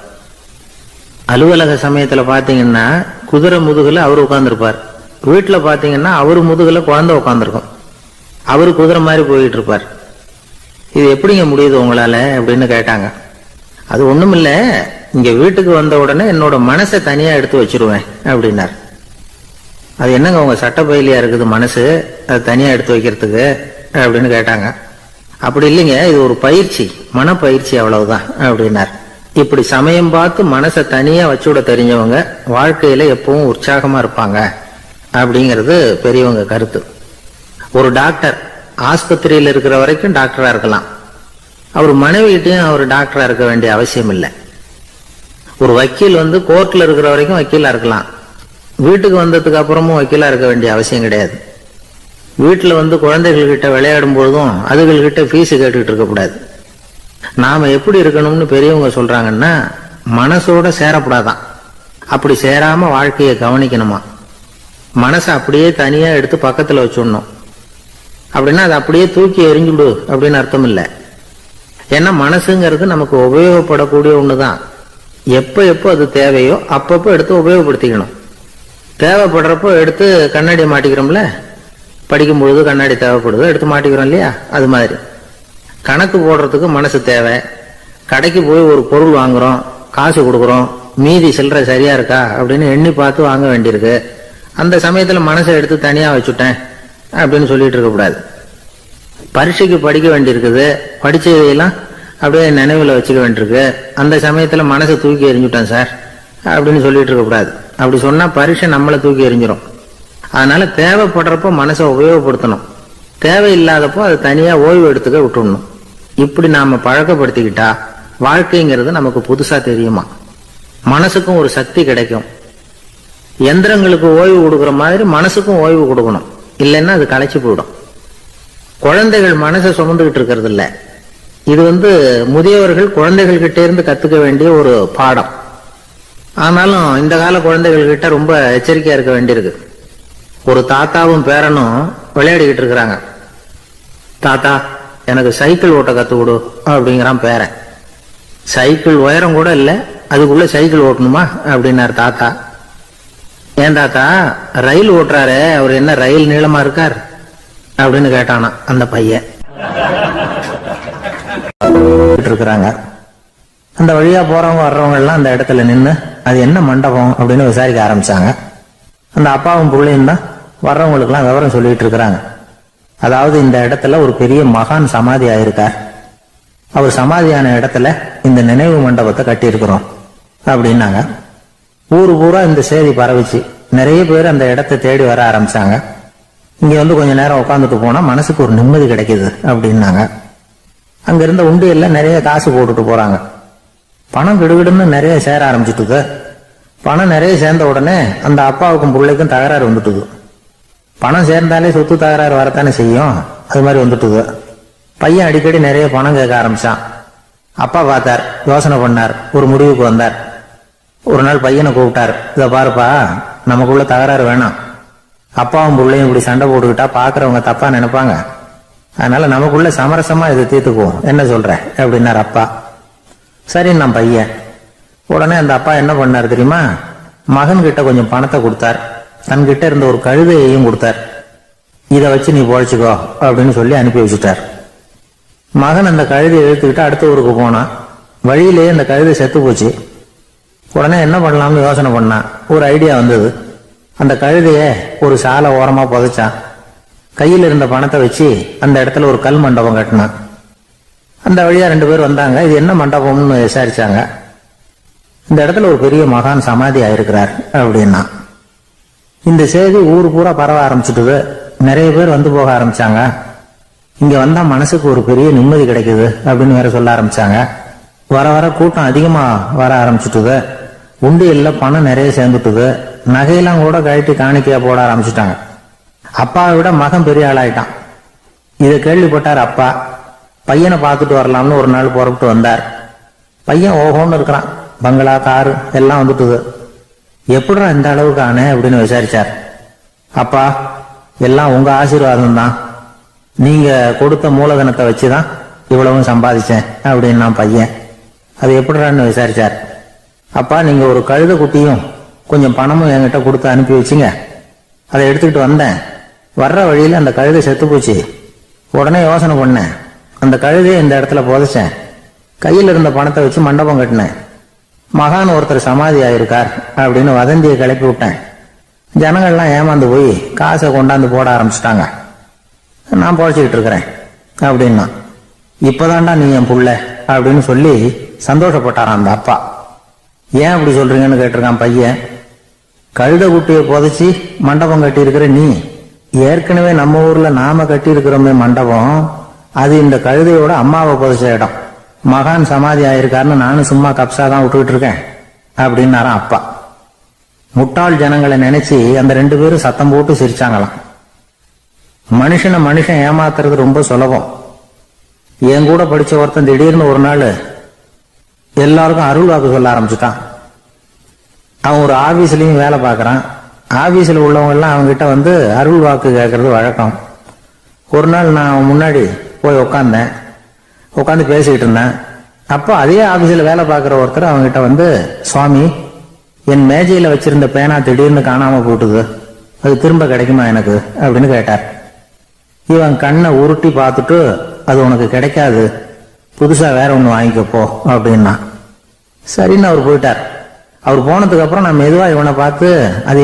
அலுவலக சமயத்துல பாத்தீங்கன்னா குதிரை முதுகுல அவர் உட்கார்ந்துருப்பார். வீட்டுல பாத்தீங்கன்னா அவரு முதுகுல குழந்தை உட்காந்துருக்கும். அவரு குதிரை மாதிரி போயிட்டு இருப்பார். இது எப்படிங்க முடியுது உங்களால அப்படின்னு கேட்டாங்க. அது ஒண்ணுமில்ல, இங்க வீட்டுக்கு வந்த உடனே என்னோட மனசை தனியா எடுத்து வச்சிருவேன் அப்படின்னார். அது என்னங்க உங்க சட்டப்பையிலியா இருக்குது மனசு, அது தனியா எடுத்து வைக்கிறதுக்கு அப்படின்னு கேட்டாங்க. அப்படி இல்லைங்க, இது ஒரு பயிற்சி, மனப்பயிற்சி, அவ்வளவுதான் அப்படின்னார். இப்படி சமயம் பார்த்து மனசை தனியா வச்சுவிட தெரிஞ்சவங்க வாழ்க்கையில எப்பவும் உற்சாகமா இருப்பாங்க அப்படிங்கிறது பெரியவங்க கருத்து. ஒரு டாக்டர் ஆஸ்பத்திரியில் இருக்கிற வரைக்கும் டாக்டரா இருக்கலாம். அவர் மனைவிட்டையும் அவர் டாக்டரா இருக்க வேண்டிய அவசியம் இல்லை. ஒரு வக்கீல் கோர்ட்ல இருக்கிற வரைக்கும் வக்கீலா இருக்கலாம். வீட்டுக்கு வந்ததுக்கு அப்புறமும் வக்கீலா இருக்க வேண்டிய அவசியம் கிடையாது. வீட்டுல குழந்தைகள் கிட்ட விளையாடும் பொழுதும் அதுகள் கிட்ட ஃபீஸ் கேட்டுக்கிட்டு இருக்கக்கூடாது. நாம எப்படி இருக்கணும்னு பெரியவங்க சொல்றாங்கன்னா, மனசோட சேரப்படாதான். அப்படி சேராம வாழ்க்கையை கவனிக்கணுமா. மனசை அப்படியே தனியா எடுத்து பக்கத்துல வச்சுடணும். அப்படின்னா அதை அப்படியே தூக்கி எறிஞ்சுடு அப்படின்னு அர்த்தம் இல்லை. ஏன்னா மனசுங்கிறது நமக்கு உபயோகப்படக்கூடிய ஒண்ணுதான். எப்ப எப்போ அது தேவையோ அப்பப்போ எடுத்து உபயோகப்படுத்திக்கணும். தேவைப்படுறப்போ எடுத்து கண்ணாடி மாட்டிக்கிறோம்ல, படிக்கும் பொழுது கண்ணாடி தேவைப்படுது, எடுத்து மாட்டிக்கிறோம் இல்லையா, அது மாதிரி. கணக்கு போடுறதுக்கு மனசு தேவை. கடைக்கு போய் ஒரு பொருள் வாங்குறோம், காசு கொடுக்குறோம், மீதி சில்லறை சரியா இருக்கா அப்படின்னு எண்ணி பார்த்து வாங்க வேண்டியிருக்கு. அந்த சமயத்துல மனசை எடுத்து தனியா வச்சுட்டேன் அப்படின்னு சொல்லிட்டு இருக்க கூடாது. பரீட்சைக்கு படிக்க வேண்டியிருக்குது, படிச்சதையெல்லாம் அப்படியே நினைவுல வச்சுக்க வேண்டியிருக்கு. அந்த சமயத்துல மனசை தூக்கி எறிஞ்சுட்டேன் சார் அப்படின்னு சொல்லிட்டு இருக்க கூடாது. அப்படி சொன்னா பரீட்சை நம்மளை தூக்கி எறிஞ்சிரும். அதனால தேவைப்படுறப்போ மனசை உபயோகப்படுத்தணும், தேவையில்லாதப்போ அதை தனியா ஓய்வு எடுத்துக்க விட்டுடணும். இப்படி நாம பழக்கப்படுத்திக்கிட்டா வாழ்க்கைங்கிறது நமக்கு புதுசா தெரியுமா. மனசுக்கும் ஒரு சக்தி கிடைக்கும். எந்திரங்களுக்கு ஓய்வு கொடுக்குற மாதிரி மனசுக்கும் ஓய்வு கொடுக்கணும், இல்லைன்னா அது களைச்சு போயிடும். குழந்தைகள் மனசை சுமந்துகிட்டு இருக்கிறது இல்ல. இது முதியவர்கள் குழந்தைகள் கிட்ட இருந்து கத்துக்க வேண்டிய ஒரு பாடம். ஆனாலும் இந்த கால குழந்தைகள் கிட்ட ரொம்ப எச்சரிக்கையா இருக்க வேண்டியிருக்கு. ஒரு தாத்தாவும் பேரனும் விளையாடிக்கிட்டு இருக்கிறாங்க. தாத்தா, எனக்கு சைக்கிள் ஓட்ட கத்து கொடு அப்படிங்கிறான் பேரன். சைக்கிள் உயரம் கூட இல்ல, அதுக்குள்ள சைக்கிள் ஓட்டணுமா அப்படின்னாரு தாத்தா. ஏன் தாத்தா, ரயில் ஓட்டுறாரு, அவர் என்ன ரயில் நீளமா இருக்கார் அப்படின்னு கேட்டானா அந்த பையன். இருக்கிறாங்க. அந்த வழியா போறவங்க வர்றவங்க எல்லாம் அந்த இடத்துல நின்று அது என்ன மண்டபம் அப்படின்னு விசாரிக்க ஆரம்பிச்சாங்க. அந்த அப்பாவும் பிள்ளையும் தான் வர்றவங்களுக்கு எல்லாம் விவரம் சொல்லிட்டு இருக்கிறாங்க. அதாவது இந்த இடத்துல ஒரு பெரிய மகான் சமாதி ஆயிருக்கார், அவர் சமாதியான இடத்துல இந்த நினைவு மண்டபத்தை கட்டி இருக்கிறோம் அப்படின்னாங்க. ஊரு பூரா இந்த செய்தி பரவிச்சு. நிறைய பேர் அந்த இடத்தை தேடி வர ஆரம்பிச்சாங்க. இங்க கொஞ்ச நேரம் உட்காந்துட்டு போனா மனசுக்கு ஒரு நிம்மதி கிடைக்குது அப்படின்னாங்க. அங்க இருந்த உண்டியல்ல நிறைய காசு போட்டுட்டு போறாங்க. பணம் கிடுகிடுன்னு நிறைய சேர ஆரம்பிச்சுட்டுது. பணம் நிறைய சேர்ந்த உடனே அந்த அப்பாவுக்கும் பிள்ளைக்கும் தகராறு வந்துட்டுது. பணம் சேர்ந்தாலே சொத்து தகராறு வரத்தானே செய்யும், அது மாதிரி வந்துட்டுது. பையன் அடிக்கடி நிறைய பணம் கேட்க ஆரம்பிச்சான். அப்பா பார்த்தார், யோசனை பண்ணார், ஒரு முடிவுக்கு வந்தார். ஒரு நாள் பையனை கூப்பிட்டார். இதை பாருப்பா, நமக்குள்ள தகராறு வேணாம். அப்பாவும் பிள்ளையும் இப்படி சண்டை போட்டுக்கிட்டா பாக்குறவங்க தப்பா நினைப்பாங்க. அதனால நமக்குள்ள சமரசமா இதை தீர்த்துக்குவோம், என்ன சொல்ற அப்படின்னார் அப்பா. சரின்னு நான் பையன். உடனே அந்த அப்பா என்ன பண்ணார் தெரியுமா? மகன் கிட்ட கொஞ்சம் பணத்தை கொடுத்தார். தன்கிட்ட இருந்த ஒரு கழுதையையும் கொடுத்தார். இதை வச்சு நீ பொழைச்சுக்கோ அப்படின்னு சொல்லி அனுப்பி வச்சுட்டார். மகன் அந்த கழுதையை இழுத்துக்கிட்டு அடுத்த ஊருக்கு போனான். வழியிலேயே அந்த கழுதை செத்து போச்சு. உடனே என்ன பண்ணலாம்னு யோசனை பண்ணான். ஒரு ஐடியா வந்தது. அந்த கழுதைய ஒரு சாலை ஓரமா புதைச்சான். கையில் இருந்த பணத்தை வச்சு அந்த இடத்துல ஒரு கல் மண்டபம் கட்டினான். அந்த வழியா 2 பேர் வந்தாங்க. இது என்ன மண்டபம்னு விசாரிச்சாங்க. இந்த இடத்துல ஒரு பெரிய மகான் சமாதி ஆயிருக்கிறார் அப்படின்னா. இந்த செய்தி ஊர் பூரா பரவ ஆரம்பிச்சுட்டுது. நிறைய பேர் வந்து போக ஆரம்பிச்சாங்க. இங்க வந்தா மனசுக்கு ஒரு பெரிய நிம்மதி கிடைக்குது அப்படின்னு வேற சொல்ல ஆரம்பிச்சாங்க. வர வர கூட்டம் அதிகமா வர ஆரம்பிச்சுட்டுது. உண்டியல்ல பணம் நிறைய சேர்ந்துட்டுது. நகையெல்லாம் கூட கழட்டி காணிக்கையா போட ஆரம்பிச்சுட்டாங்க. அப்பாவை விட மகன் பெரிய ஆளாயிட்டான். இதை கேள்விப்பட்டார் அப்பா. பையனை பார்த்துட்டு வரலாம்னு ஒரு நாள் புறப்பட்டு வந்தார். பையன் ஓஹோன்னு இருக்கிறான். பங்களா, காரு எல்லாம் வந்துட்டுது. எப்படிடா இந்த அளவுக்கு ஆனே அப்படின்னு விசாரிச்சார். அப்பா, எல்லாம் உங்க ஆசீர்வாதம் தான். நீங்க கொடுத்த மூலதனத்தை வச்சுதான் இவ்வளவும் சம்பாதிச்சேன் அப்படின்னு நான் பையன். அது எப்படிடான்னு விசாரிச்சார். அப்பா, நீங்க ஒரு கழுத குட்டியும் கொஞ்சம் பணமும் என்கிட்ட கொடுத்து அனுப்பி வச்சுங்க. அதை எடுத்துக்கிட்டு வந்தேன். வர்ற வழியில அந்த கழுதை செத்து போச்சு. உடனே யோசனை பண்ணேன். அந்த கழுதையை இந்த இடத்துல புதைச்சேன். கையில் இருந்த பணத்தை வச்சு மண்டபம் கட்டினேன். மகான் ஒருத்தர் சமாதி ஆயிருக்கார் அப்படின்னு வதந்தியை கிளப்பி விட்டேன். ஜனங்கள்லாம் ஏமாந்து போய் காசை கொண்டாந்து போட ஆரம்பிச்சுட்டாங்க. நான் பொழைச்சிக்கிட்டு இருக்கிறேன் அப்படின்னா. இப்பதான்டா நீ என் புள்ள அப்படின்னு சொல்லி சந்தோஷப்பட்டாரான் அந்த அப்பா. ஏன் அப்படி சொல்றீங்கன்னு கேட்டிருக்கான் பையன். கழுத குட்டியை புதைச்சி மண்டபம் கட்டி இருக்கிற நீ, ஏற்கனவே நம்ம ஊர்ல நாம கட்டி இருக்கிறோமே மண்டபம், அது இந்த கழுதையோட அம்மாவை புதைச்ச இடம். மகான் சமாதி ஆயிருக்காருன்னு நானும் சும்மா கப்சா தான் விட்டுக்கிட்டு இருக்கேன் அப்படின்னாராம் அப்பா. முட்டாள் ஜனங்களை நினைச்சு அந்த 2 பேரும் சத்தம் போட்டு சிரிச்சாங்களாம். மனுஷன் ஏமாத்துறது ரொம்ப சுலபம். என் கூட படிச்ச ஒருத்தன் திடீர்னு ஒரு நாள் எல்லாருக்கும் அருள் வாக்கு சொல்ல ஆரம்பிச்சுட்டான். அவன் ஒரு ஆபீஸ்லயும் வேலை பார்க்கறான். ஆபீஸ்ல உள்ளவங்க எல்லாம் அவங்ககிட்ட அருள் வாக்கு கேட்கறது வழக்கம். ஒரு நாள் நான் முன்னாடி போய் உட்காந்து பேசிக்கிட்டு இருந்தேன். அப்போ அதே ஆபீஸ்ல வேலை பார்க்கிற ஒருத்தர் அவங்ககிட்ட சுவாமி, என் மேஜையில வச்சிருந்த பேனா திடீர்னு காணாம போட்டுது, அது திரும்ப கிடைக்குமா எனக்கு அப்படின்னு கேட்டார். இவன் கண்ணை உருட்டி பார்த்துட்டு, அது உனக்கு கிடைக்காது, புதுசா வேற ஒண்ணு வாங்கிக்கப்போ அப்படின்னா. சரின்னு அவர் போயிட்டார். அவர் போனதுக்கு அப்புறம் நான் மெதுவா இவனை பார்த்து, அது